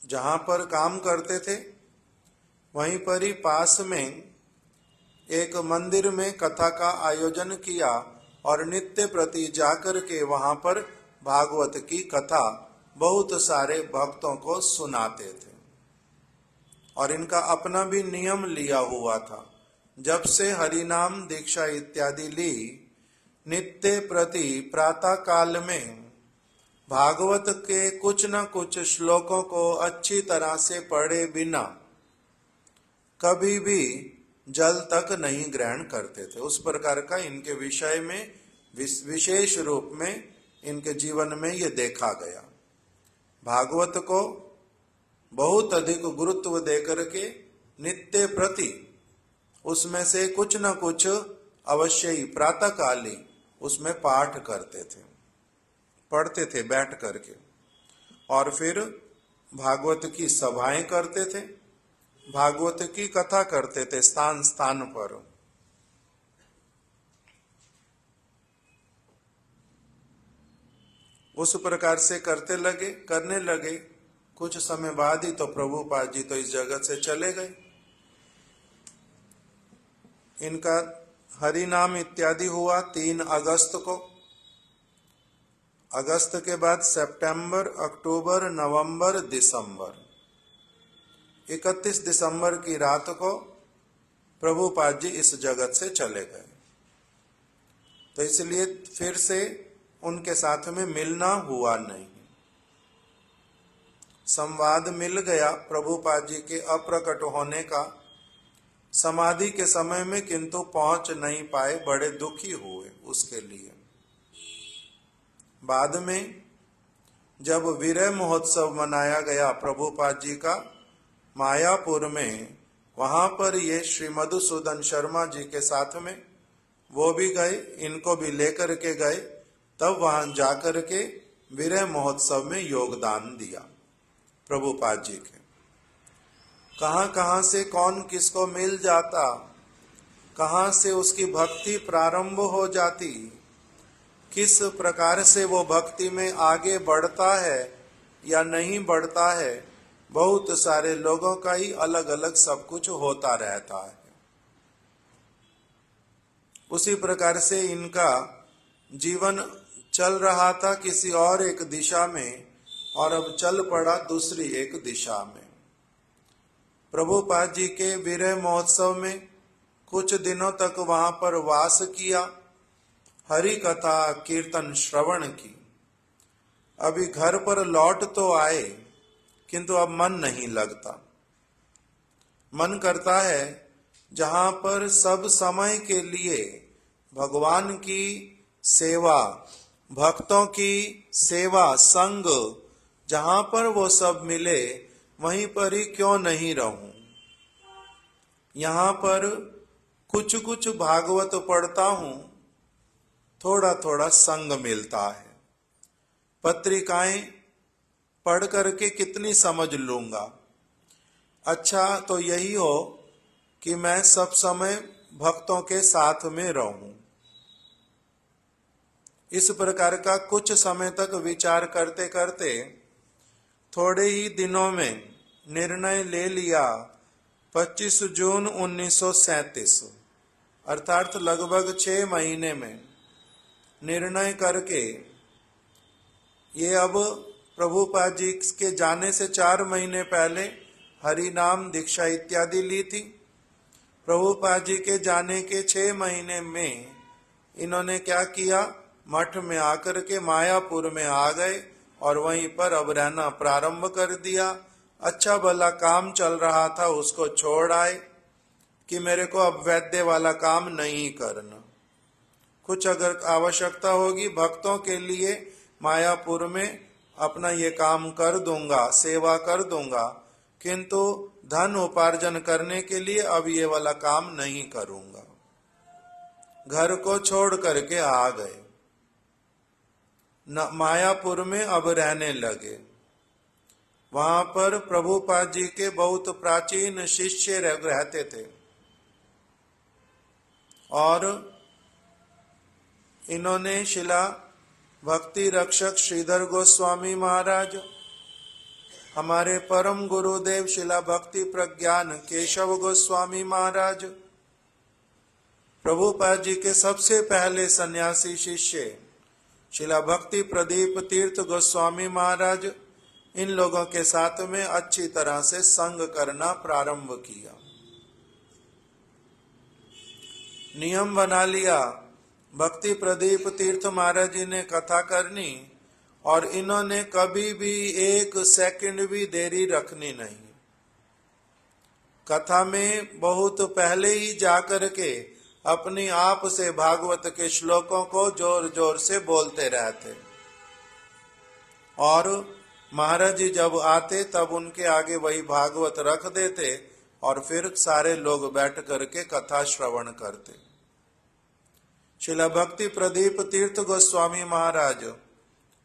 जहां पर काम करते थे वहीं पर ही पास में एक मंदिर में कथा का आयोजन किया और नित्य प्रति जाकर के वहां पर भागवत की कथा बहुत सारे भक्तों को सुनाते थे। और इनका अपना भी नियम लिया हुआ था। जब से हरिनाम दीक्षा इत्यादि ली, नित्य प्रति प्रातः काल में भागवत के कुछ न कुछ श्लोकों को अच्छी तरह से पढ़े बिना कभी भी जल तक नहीं ग्रहण करते थे। उस प्रकार का इनके विषय में विशेष रूप में इनके जीवन में ये देखा गया। भागवत को बहुत अधिक गुरुत्व देकर के नित्य प्रति उसमें से कुछ न कुछ अवश्य ही प्रातःकाली उसमें पाठ करते थे, पढ़ते थे बैठ करके। और फिर भागवत की सभाएं करते थे, भागवत की कथा करते थे स्थान स्थान पर। उस प्रकार से करने लगे। कुछ समय बाद ही तो प्रभुपाद जी तो इस जगत से चले गए। इनका हरि नाम इत्यादि हुआ 3 अगस्त को। अगस्त के बाद सितंबर, अक्टूबर, नवंबर, दिसंबर। 31 दिसंबर की रात को प्रभुपाद जी इस जगत से चले गए। तो इसलिए फिर से उनके साथ में मिलना हुआ नहीं। संवाद मिल गया प्रभुपाद जी के अप्रकट होने का समाधि के समय में, किंतु पहुंच नहीं पाए, बड़े दुखी हुए उसके लिए। बाद में जब विरह महोत्सव मनाया गया प्रभुपाद जी का मायापुर में, वहां पर ये श्री मधुसूदन शर्मा जी के साथ में वो भी गए, इनको भी लेकर के गए, तब वहां जाकर के विरह महोत्सव में योगदान दिया प्रभुपाद जी के। कहां कहां से कौन किसको मिल जाता, कहां से उसकी भक्ति प्रारंभ हो जाती, किस प्रकार से वो भक्ति में आगे बढ़ता है या नहीं बढ़ता है, बहुत सारे लोगों का ही अलग अलग सब कुछ होता रहता है। उसी प्रकार से इनका जीवन चल रहा था किसी और एक दिशा में, और अब चल पड़ा दूसरी एक दिशा में। प्रभुपाद जी के विरह महोत्सव में कुछ दिनों तक वहां पर वास किया, हरि कथा कीर्तन श्रवण की। अभी घर पर लौट तो आए, किंतु अब मन नहीं लगता। मन करता है जहां पर सब समय के लिए भगवान की सेवा, भक्तों की सेवा, संग, जहां पर वो सब मिले वहीं पर ही क्यों नहीं रहूं। यहां पर कुछ कुछ भागवत पढ़ता हूं, थोड़ा थोड़ा संग मिलता है। पत्रिकाएं पढ़ करके कितनी समझ लूंगा। अच्छा तो यही हो कि मैं सब समय भक्तों के साथ में रहूं। इस प्रकार का कुछ समय तक विचार करते करते थोड़े ही दिनों में निर्णय ले लिया। 25 जून 1937 अर्थात लगभग 6 महीने में निर्णय करके, ये अब प्रभुपाद जी के जाने से 4 महीने पहले हरि नाम दीक्षा इत्यादि ली थी। प्रभुपाद जी के जाने के 6 महीने में इन्होंने क्या किया, मठ में आकर के मायापुर में आ गए और वहीं पर अब रहना प्रारंभ कर दिया। अच्छा भला काम चल रहा था, उसको छोड़ आए कि मेरे को अब वैद्य वाला काम नहीं करना। कुछ अगर आवश्यकता होगी भक्तों के लिए मायापुर में अपना ये काम कर दूंगा, सेवा कर दूंगा, किंतु धन उपार्जन करने के लिए अब ये वाला काम नहीं करूंगा। घर को छोड़ करके आ गए, मायापुर में अब रहने लगे। वहां पर प्रभुपाद जी के बहुत प्राचीन शिष्य रहते थे और इन्होंने शिला भक्ति रक्षक श्रीधर गोस्वामी महाराज, हमारे परम गुरुदेव शिला भक्ति प्रज्ञान केशव गोस्वामी महाराज, प्रभुपाद जी के सबसे पहले सन्यासी शिष्य शिला भक्ति प्रदीप तीर्थ गोस्वामी महाराज, इन लोगों के साथ में अच्छी तरह से संग करना प्रारंभ किया। नियम बना लिया, भक्ति प्रदीप तीर्थ महाराज जी ने कथा करनी और इन्होंने कभी भी 1 सेकंड भी देरी रखनी नहीं। कथा में बहुत पहले ही जाकर के अपनी आप से भागवत के श्लोकों को जोर जोर से बोलते रहते और महाराज जी जब आते तब उनके आगे वही भागवत रख देते और फिर सारे लोग बैठ करके कथा श्रवण करते। शिला भक्ति प्रदीप तीर्थ गोस्वामी महाराज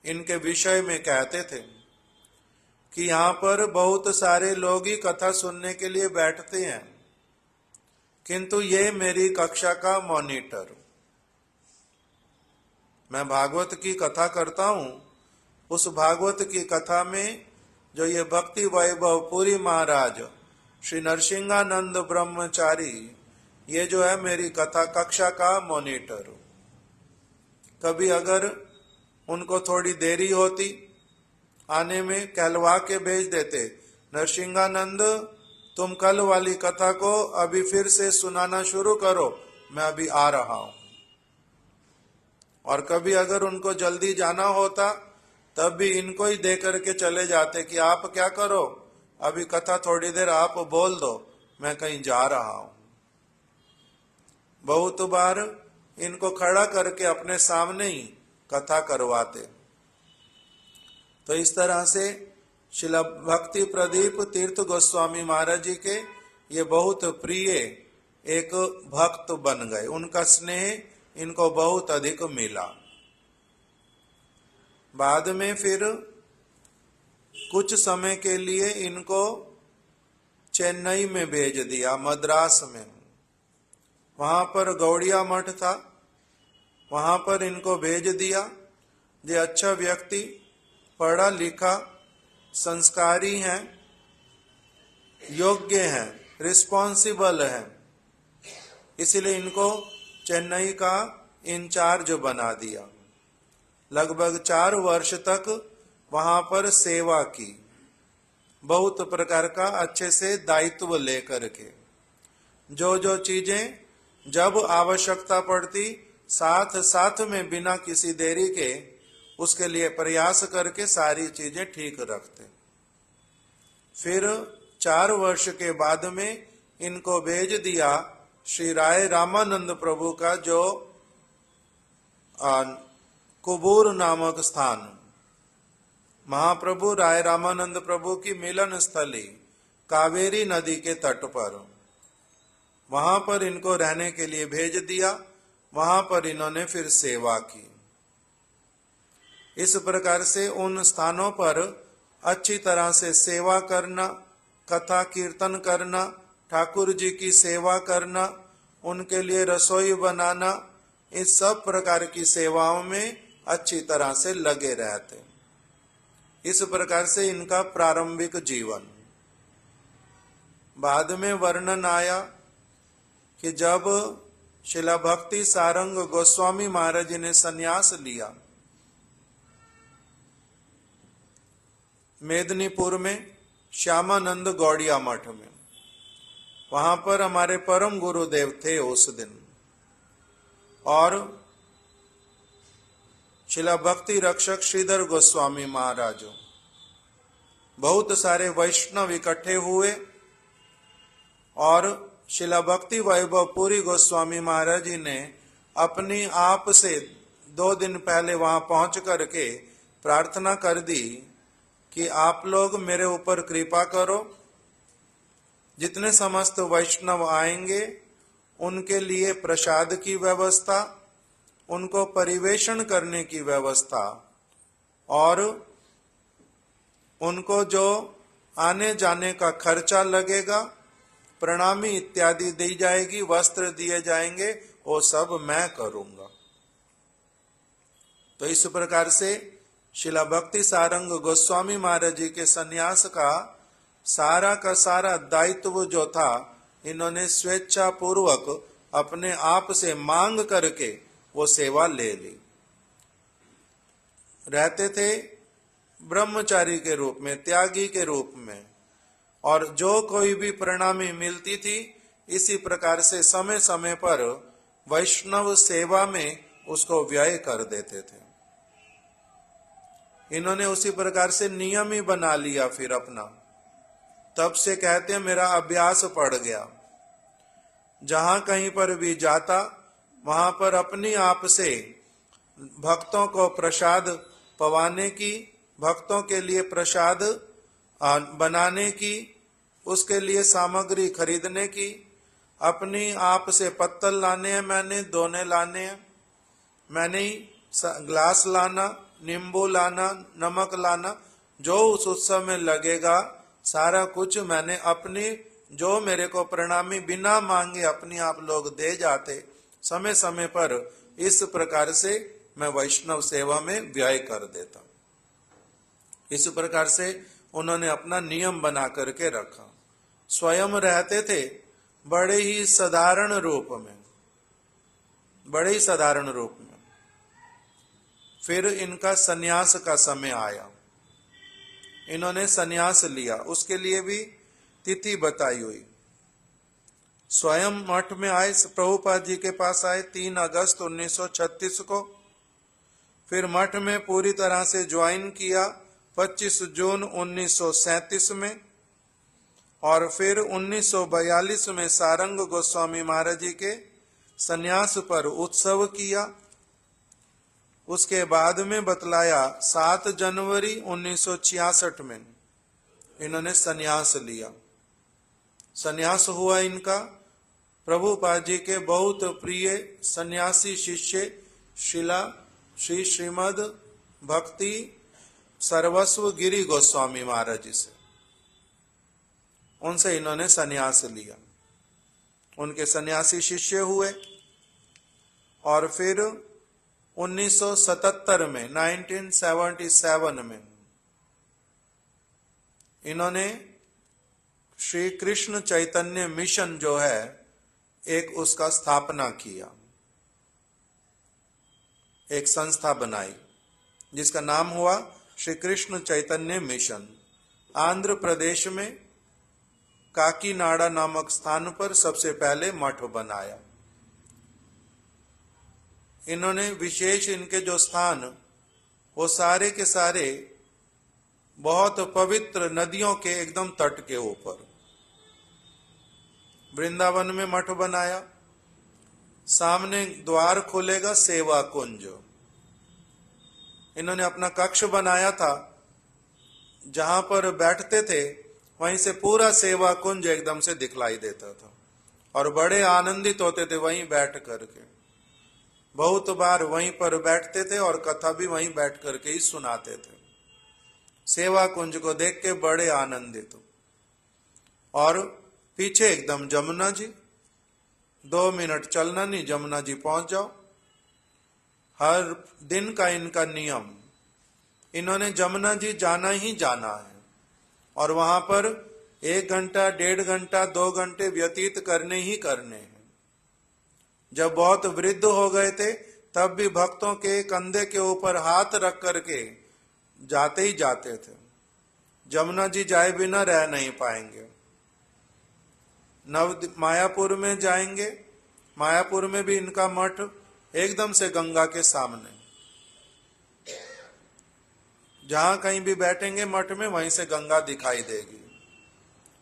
इनके विषय में कहते थे कि यहाँ पर बहुत सारे लोग ही कथा सुनने के लिए बैठते हैं, किंतु ये मेरी कक्षा का मॉनिटर, मैं भागवत की कथा करता हूँ, उस भागवत की कथा में जो ये भक्ति वैभव पुरी महाराज श्री नरसिंहानंद ब्रह्मचारी, ये जो है मेरी कथा कक्षा का मॉनिटर। कभी अगर उनको थोड़ी देरी होती आने में, कहलवा के भेज देते, नरसिंहानंद तुम कल वाली कथा को अभी फिर से सुनाना शुरू करो, मैं अभी आ रहा हूं। और कभी अगर उनको जल्दी जाना होता तब भी इनको ही दे करके चले जाते कि आप क्या करो, अभी कथा थोड़ी देर आप बोल दो, मैं कहीं जा रहा हूं। बहुत बार इनको खड़ा करके अपने सामने ही कथा करवाते। तो इस तरह से श्रील भक्ति प्रदीप तीर्थ गोस्वामी महाराज जी के ये बहुत प्रिय एक भक्त बन गए। उनका स्नेह इनको बहुत अधिक मिला। बाद में फिर कुछ समय के लिए इनको चेन्नई में भेज दिया, मद्रास में। वहां पर गौड़िया मठ था, वहां पर इनको भेज दिया। ये अच्छा व्यक्ति, पढ़ा लिखा, संस्कारी हैं, योग्य हैं, रिस्पॉन्सिबल हैं, इसलिए इनको चेन्नई का इंचार्ज बना दिया। लगभग 4 वर्ष तक वहां पर सेवा की, बहुत प्रकार का अच्छे से दायित्व लेकर के। जो जो चीजें जब आवश्यकता पड़ती, साथ साथ में बिना किसी देरी के उसके लिए प्रयास करके सारी चीजें ठीक रखते। फिर 4 वर्ष के बाद में इनको भेज दिया श्री राय रामानंद प्रभु का जो कुबूर नामक स्थान, महाप्रभु राय रामानंद प्रभु की मिलन स्थली कावेरी नदी के तट पर, वहां पर इनको रहने के लिए भेज दिया। वहां पर इन्होंने फिर सेवा की। इस प्रकार से उन स्थानों पर अच्छी तरह से सेवा करना, कथा कीर्तन करना, ठाकुर जी की सेवा करना, उनके लिए रसोई बनाना, इस सब प्रकार की सेवाओं में अच्छी तरह से लगे रहते। इस प्रकार से इनका प्रारंभिक जीवन। बाद में वर्णन आया कि जब शिला भक्ति सारंग गोस्वामी महाराज जी ने संन्यास लिया, मेदिनीपुर में श्यामानंद गौड़िया मठ में, वहां पर हमारे परम गुरुदेव थे उस दिन। और शिला भक्ति रक्षक श्रीधर गोस्वामी महाराज, बहुत सारे वैष्णव इकट्ठे हुए और शिला भक्ति वैभव पुरी गोस्वामी महाराज जी ने अपनी आप से 2 दिन पहले वहां पहुंच करके प्रार्थना कर दी कि आप लोग मेरे ऊपर कृपा करो, जितने समस्त वैष्णव आएंगे उनके लिए प्रसाद की व्यवस्था, उनको परिवेषण करने की व्यवस्था, और उनको जो आने जाने का खर्चा लगेगा, प्रणामी इत्यादि दी जाएगी, वस्त्र दिए जाएंगे, वो सब मैं करूंगा। तो इस प्रकार से शिला भक्ति सारंग गोस्वामी महाराज जी के सन्यास का सारा दायित्व जो था, इन्होंने स्वेच्छा पूर्वक अपने आप से मांग करके वो सेवा ले ली। रहते थे ब्रह्मचारी के रूप में, त्यागी के रूप में, और जो कोई भी प्रणामी मिलती थी, इसी प्रकार से समय समय पर वैष्णव सेवा में उसको व्यय कर देते थे। इन्होंने उसी प्रकार से नियम ही बना लिया फिर अपना। तब से कहते हैं मेरा अभ्यास पड़ गया, जहां कहीं पर भी जाता वहां पर अपनी आप से भक्तों को प्रसाद पवाने की, भक्तों के लिए प्रसाद बनाने की, उसके लिए सामग्री खरीदने की, अपनी आप से पत्तल लाने हैं, मैंने दोने लाने हैं, मैंने ही ग्लास लाना, नींबू लाना, नमक लाना, जो उस उत्सव में लगेगा सारा कुछ मैंने अपनी, जो मेरे को प्रणामी बिना मांगे अपनी आप लोग दे जाते, समय समय पर इस प्रकार से मैं वैष्णव सेवा में व्यय कर देता। इस प्रकार से उन्होंने अपना नियम बना करके रखा। स्वयं रहते थे बड़े ही साधारण रूप में, बड़े ही साधारण रूप में। फिर इनका सन्यास का समय आया, इन्होंने सन्यास लिया, उसके लिए भी तिथि बताई हुई। स्वयं मठ में आए, प्रभुपाद जी के पास आए 3 अगस्त 1936 को। फिर मठ में पूरी तरह से ज्वाइन किया 25 जून 1937 में, और फिर 1942 में सारंग गोस्वामी महाराज जी के संन्यास पर उत्सव किया। उसके बाद में बतलाया 7 जनवरी 1966 में इन्होंने संन्यास लिया। संन्यास हुआ इनका प्रभुपाद जी के बहुत प्रिय सन्यासी शिष्य श्री श्रीमद भक्ति सर्वस्व गिरी गोस्वामी महाराज जी से, उनसे इन्होंने संन्यास लिया। उनके सन्यासी शिष्य हुए और फिर 1977 में 1977 में इन्होंने श्री कृष्ण चैतन्य मिशन जो है एक उसका स्थापना किया, एक संस्था बनाई जिसका नाम हुआ श्री कृष्ण चैतन्य मिशन। आंध्र प्रदेश में काकीनाडा नामक स्थान पर सबसे पहले मठ बनाया। इन्होंने विशेष इनके जो स्थान वो सारे के सारे बहुत पवित्र नदियों के एकदम तट के ऊपर। वृंदावन में मठ बनाया, सामने द्वार खुलेगा सेवा कुंज। इन्होंने अपना कक्ष बनाया था, जहां पर बैठते थे वहीं से पूरा सेवा कुंज एकदम से दिखलाई देता था और बड़े आनंदित होते थे वहीं बैठ करके। बहुत बार वहीं पर बैठते थे और कथा भी वहीं बैठ करके ही सुनाते थे। सेवा कुंज को देख के बड़े आनंदित। और पीछे एकदम जमुना जी, 2 मिनट चलना नहीं, जमुना जी पहुंच जाओ। हर दिन का इनका नियम, इन्होंने जमुना जी जाना ही जाना है और वहां पर 1 घंटा 1.5 घंटा 2 घंटे व्यतीत करने ही करने हैं। जब बहुत वृद्ध हो गए थे तब भी भक्तों के कंधे के ऊपर हाथ रख करके जाते ही जाते थे। जमुना जी जाए बिना रह नहीं पाएंगे। मायापुर में जाएंगे, मायापुर में भी इनका मठ एकदम से गंगा के सामने। जहां कहीं भी बैठेंगे मठ में वहीं से गंगा दिखाई देगी।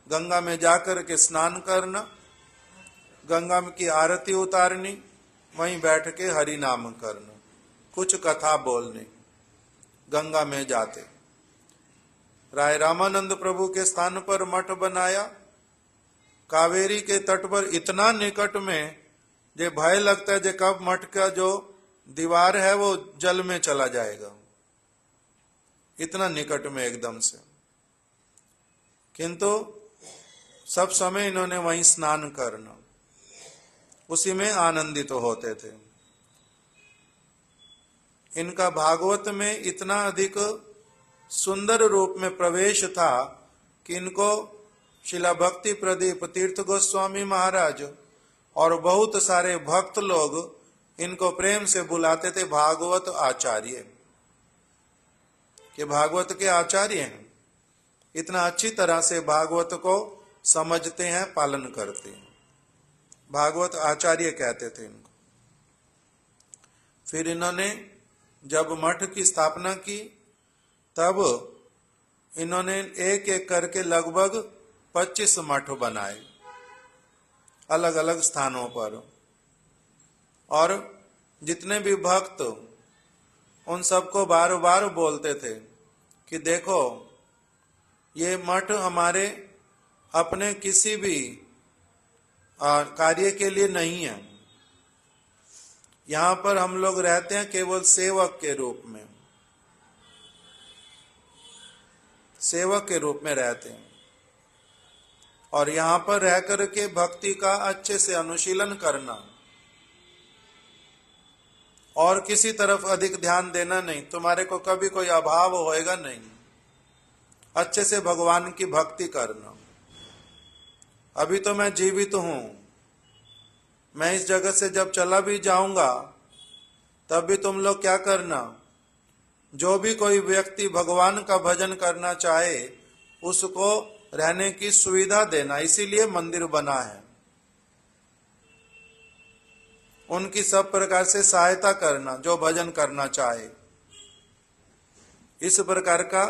गंगा में जाकर के स्नान करना, गंगा की आरती उतारनी, वहीं बैठ के हरि नाम करना, कुछ कथा बोलनी। गंगा में जाते राय रामानंद प्रभु के स्थान पर मठ बनाया, कावेरी के तट पर इतना निकट में जे भय लगता है जे कब मठ का जो दीवार है वो जल में चला जाएगा, इतना निकट में एकदम से। किंतु सब समय इन्होंने वहीं स्नान करना, उसी में आनंदित होते थे। इनका भागवत में इतना अधिक सुंदर रूप में प्रवेश था कि इनको शिला भक्ति प्रदीप तीर्थ गोस्वामी महाराज और बहुत सारे भक्त लोग इनको प्रेम से बुलाते थे भागवत आचार्य, कि भागवत के आचार्य हैं। इतना अच्छी तरह से भागवत को समझते हैं, पालन करते हैं, भागवत आचार्य कहते थे इनको। फिर इन्होंने जब मठ की स्थापना की तब इन्होंने एक एक करके लगभग 25 मठ बनाए अलग अलग स्थानों पर। और जितने भी भक्त उन सबको बार बार बोलते थे कि देखो ये मठ हमारे अपने किसी भी कार्य के लिए नहीं है, यहां पर हम लोग रहते हैं केवल सेवक के रूप में, सेवक के रूप में रहते हैं। और यहां पर रह करके भक्ति का अच्छे से अनुशीलन करना और किसी तरफ अधिक ध्यान देना नहीं, तुम्हारे को कभी कोई अभाव होएगा नहीं, अच्छे से भगवान की भक्ति करना। अभी तो मैं जीवित हूं, मैं इस जगत से जब चला भी जाऊंगा तब भी तुम लोग क्या करना, जो भी कोई व्यक्ति भगवान का भजन करना चाहे उसको रहने की सुविधा देना, इसीलिए मंदिर बना है। उनकी सब प्रकार से सहायता करना जो भजन करना चाहे, इस प्रकार का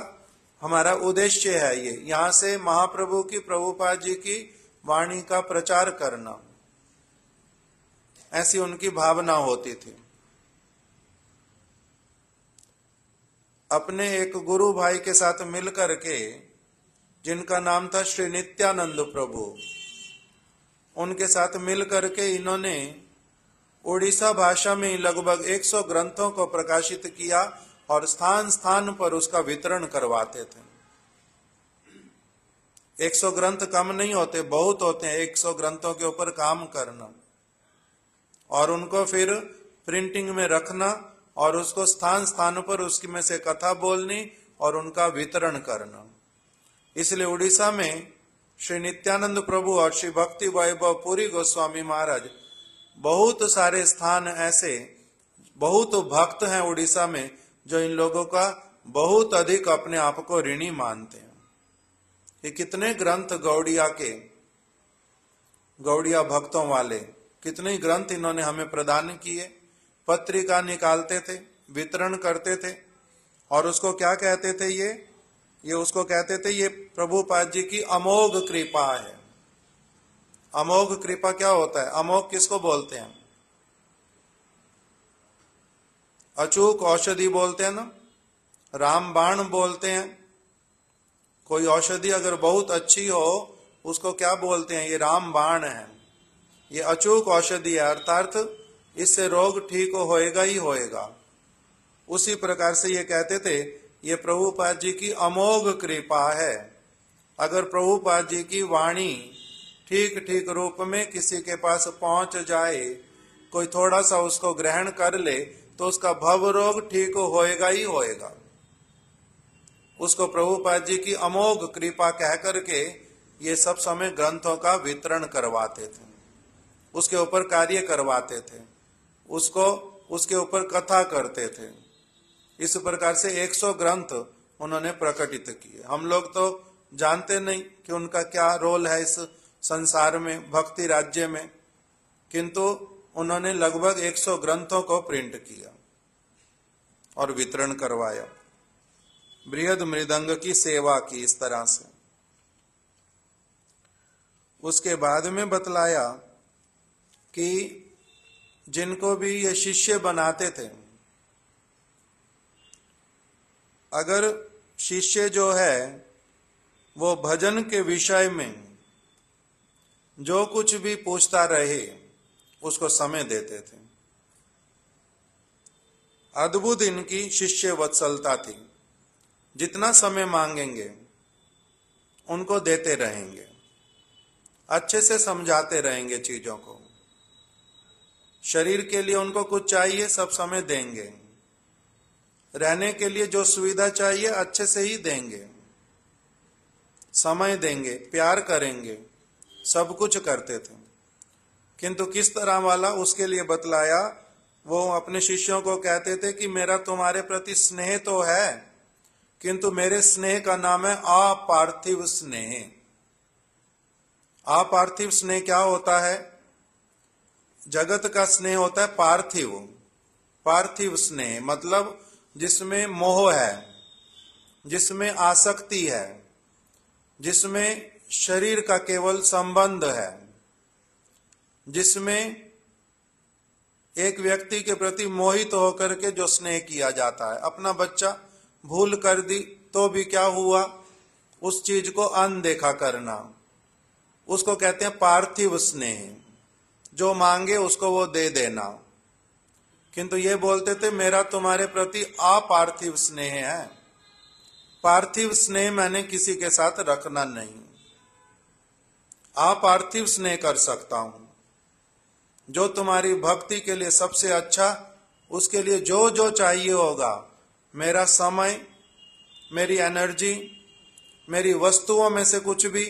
हमारा उद्देश्य है। ये यहां से महाप्रभु की, प्रभुपाद जी की वाणी का प्रचार करना, ऐसी उनकी भावना होती थी। अपने एक गुरु भाई के साथ मिलकर के, जिनका नाम था श्री नित्यानंद प्रभु, उनके साथ मिलकर के इन्होंने उड़ीसा भाषा में लगभग 100 ग्रंथों को प्रकाशित किया और स्थान स्थान पर उसका वितरण करवाते थे। 100 ग्रंथ कम नहीं होते, बहुत होते हैं 100 ग्रंथों के ऊपर काम करना, और उनको फिर प्रिंटिंग में रखना और उसको स्थान स्थान पर उसकी में से कथा बोलनी और उनका वितरण करना। इसलिए उड़ीसा में श्री नित्यानंद प्रभु और श्री भक्ति वैभव पुरी गोस्वामी महाराज, बहुत सारे स्थान ऐसे, बहुत भक्त हैं उड़ीसा में जो इन लोगों का बहुत अधिक अपने आप को ऋणी मानते हैं। ये कितने ग्रंथ गौड़िया भक्तों वाले, कितने ग्रंथ इन्होंने हमें प्रदान किए। पत्रिका निकालते थे, वितरण करते थे, और उसको क्या कहते थे, ये उसको कहते थे ये प्रभुपाद जी की अमोघ कृपा है। अमोघ कृपा क्या होता है? अमोघ किसको बोलते हैं? अचूक औषधि बोलते हैं ना, रामबाण बोलते हैं। कोई औषधि अगर बहुत अच्छी हो उसको क्या बोलते हैं? ये रामबाण है, ये अचूक औषधि है, अर्थात इससे रोग ठीक होएगा ही होएगा। उसी प्रकार से ये कहते थे ये प्रभुपाद जी की अमोघ कृपा है। अगर प्रभुपाद जी की वाणी ठीक ठीक रूप में किसी के पास पहुंच जाए, कोई थोड़ा सा उसको ग्रहण कर ले, तो उसका भव रोग ठीक होएगा ही होएगा। उसको प्रभुपाद जी की अमोघ कृपा कह करके ये सब समय ग्रंथों का वितरण करवाते थे, उसके ऊपर कार्य करवाते थे, उसके ऊपर कथा करते थे। इस प्रकार से 100 ग्रंथ उन्होंने प्रकटित किए। हम लोग तो जानते नहीं कि उनका क्या रोल है इस संसार में, भक्ति राज्य में, किंतु उन्होंने लगभग 100 ग्रंथों को प्रिंट किया और वितरण करवाया। बृहद मृदंग की सेवा की इस तरह से। उसके बाद में बतलाया कि जिनको भी ये शिष्य बनाते थे, अगर शिष्य जो है वो भजन के विषय में जो कुछ भी पूछता रहे उसको समय देते थे। अद्भुत इनकी शिष्य वत्सलता थी। जितना समय मांगेंगे उनको देते रहेंगे, अच्छे से समझाते रहेंगे चीजों को। शरीर के लिए उनको कुछ चाहिए, सब समय देंगे। रहने के लिए जो सुविधा चाहिए अच्छे से ही देंगे, समय देंगे, प्यार करेंगे, सब कुछ करते थे। किंतु किस तरह वाला, उसके लिए बतलाया। वो अपने शिष्यों को कहते थे कि मेरा तुम्हारे प्रति स्नेह तो है, किंतु मेरे स्नेह का नाम है अपार्थिव स्नेह। अपार्थिव स्नेह क्या होता है? जगत का स्नेह होता है पार्थिव। पार्थिव स्नेह मतलब जिसमें मोह है, जिसमें आसक्ति है, जिसमें शरीर का केवल संबंध है, जिसमें एक व्यक्ति के प्रति मोहित होकर के जो स्नेह किया जाता है। अपना बच्चा भूल कर दी तो भी क्या हुआ, उस चीज को अनदेखा करना, उसको कहते हैं पार्थिव स्नेह। जो मांगे उसको वो दे देना। किंतु ये बोलते थे मेरा तुम्हारे प्रति अपार्थिव स्नेह है, पार्थिव स्नेह मैंने किसी के साथ रखना नहीं। अपार्थिव स्नेह कर सकता हूं। जो तुम्हारी भक्ति के लिए सबसे अच्छा, उसके लिए जो जो चाहिए होगा, मेरा समय, मेरी एनर्जी, मेरी वस्तुओं में से कुछ भी,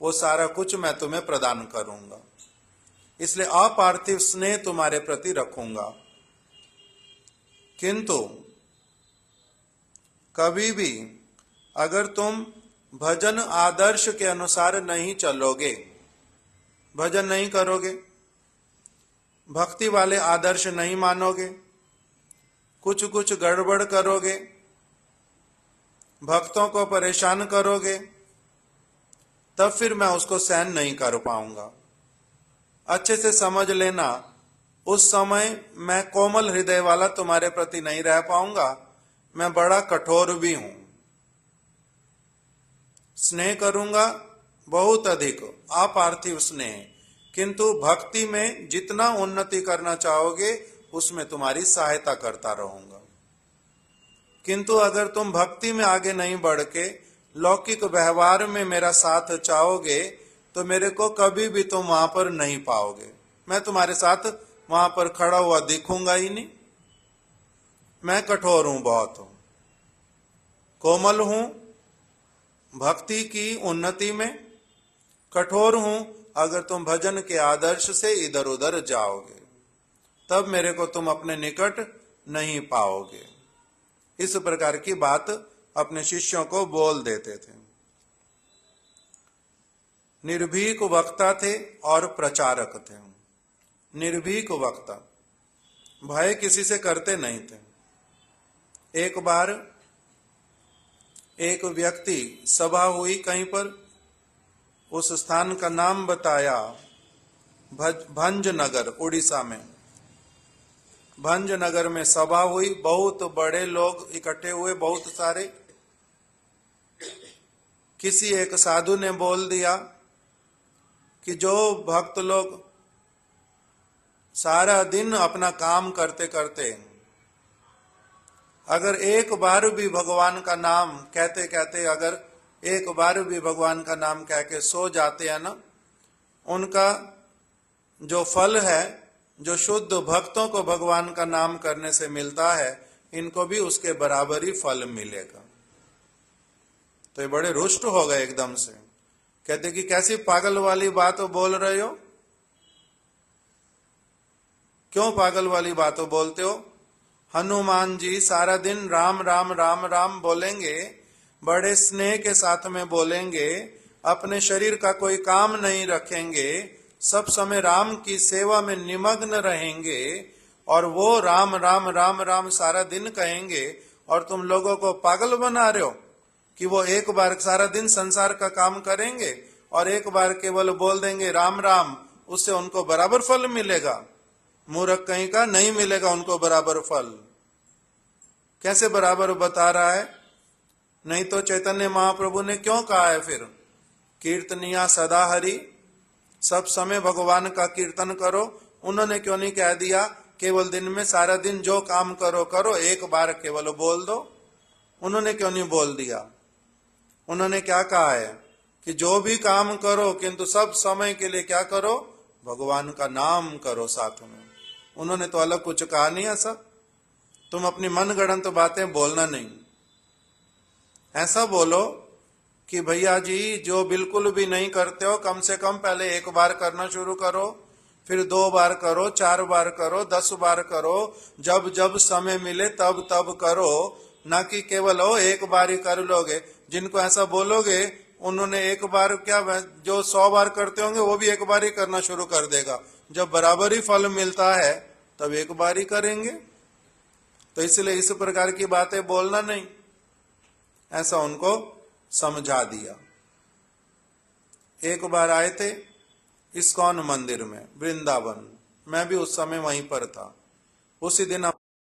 वो सारा कुछ मैं तुम्हें प्रदान करूंगा। इसलिए अपार्थिव स्नेह तुम्हारे प्रति रखूंगा। किंतु कभी भी अगर तुम भजन आदर्श के अनुसार नहीं चलोगे, भजन नहीं करोगे, भक्ति वाले आदर्श नहीं मानोगे, कुछ कुछ गड़बड़ करोगे, भक्तों को परेशान करोगे तब फिर मैं उसको सहन नहीं कर पाऊंगा। अच्छे से समझ लेना, उस समय मैं कोमल हृदय वाला तुम्हारे प्रति नहीं रह पाऊंगा, मैं बड़ा कठोर भी हूं। स्नेह करूंगा बहुत अधिक, अपार्थिव स्नेह, किंतु भक्ति में जितना उन्नति करना चाहोगे उसमें तुम्हारी सहायता करता रहूंगा। किंतु अगर तुम भक्ति में आगे नहीं बढ़ के लौकिक व्यवहार में मेरा साथ चाहोगे तो मेरे को कभी भी तुम वहां पर नहीं पाओगे। मैं तुम्हारे साथ वहां पर खड़ा हुआ दिखूंगा ही नहीं। मैं कठोर हूं, बहुत हूं, कोमल हूं भक्ति की उन्नति में, कठोर हूं अगर तुम भजन के आदर्श से इधर उधर जाओगे, तब मेरे को तुम अपने निकट नहीं पाओगे। इस प्रकार की बात अपने शिष्यों को बोल देते थे। निर्भीक वक्ता थे और प्रचारक थे। निर्भीक वक्ता, भय किसी से करते नहीं थे। एक बार एक व्यक्ति, सभा हुई कहीं पर, उस स्थान का नाम बताया, भंजनगर, उड़ीसा में। भंजनगर में सभा हुई, बहुत बड़े लोग इकट्ठे हुए, बहुत सारे। किसी एक साधु ने बोल दिया कि जो भक्त लोग सारा दिन अपना काम करते करते अगर एक बार भी भगवान का नाम कहते कहते, अगर एक बार भी भगवान का नाम कह के सो जाते हैं ना, उनका जो फल है, जो शुद्ध भक्तों को भगवान का नाम करने से मिलता है, इनको भी उसके बराबर ही फल मिलेगा। तो ये बड़े रुष्ट हो गए एकदम से। कहते कि कैसी पागल वाली बात बोल रहे हो, क्यों पागल वाली बात बोलते हो? हनुमान जी सारा दिन राम राम राम राम बोलेंगे, बड़े स्नेह के साथ में बोलेंगे, अपने शरीर का कोई काम नहीं रखेंगे, सब समय राम की सेवा में निमग्न रहेंगे, और वो राम राम राम राम सारा दिन कहेंगे, और तुम लोगों को पागल बना रहे हो कि वो एक बार सारा दिन संसार का काम करेंगे और एक बार केवल बोल देंगे राम राम, उससे उनको बराबर फल मिलेगा? मूर्ख कहीं का, नहीं मिलेगा उनको बराबर फल। कैसे बराबर बता रहा है? नहीं तो चैतन्य महाप्रभु ने क्यों कहा है फिर, कीर्तनिया सदा हरि, सब समय भगवान का कीर्तन करो? उन्होंने क्यों नहीं कह दिया केवल दिन में सारा दिन जो काम करो करो, एक बार केवल बोल दो? उन्होंने क्यों नहीं बोल दिया? उन्होंने क्या कहा है कि जो भी काम करो किंतु सब समय के लिए क्या करो, भगवान का नाम करो साथ में। उन्होंने तो अलग कुछ कहा नहीं ऐसा। तुम अपनी मनगढ़ंत बातें बोलना नहीं, ऐसा बोलो कि भैया जी जो बिल्कुल भी नहीं करते हो, कम से कम पहले एक बार करना शुरू करो, फिर 2 बार करो, 4 बार करो, 10 बार करो, जब जब समय मिले तब तब करो, ना कि केवल हो एक बार ही कर लोगे। जिनको ऐसा बोलोगे उन्होंने एक बार क्या, जो 100 बार करते होंगे वो भी एक बार ही करना शुरू कर देगा। जब बराबर ही फल मिलता है तब एक बार ही करेंगे। तो इसलिए इस प्रकार की बातें बोलना नहीं, ऐसा उनको समझा दिया। एक बार आए थे इस्कॉन मंदिर में, वृंदावन, मैं भी उस समय वहीं पर था। उसी दिन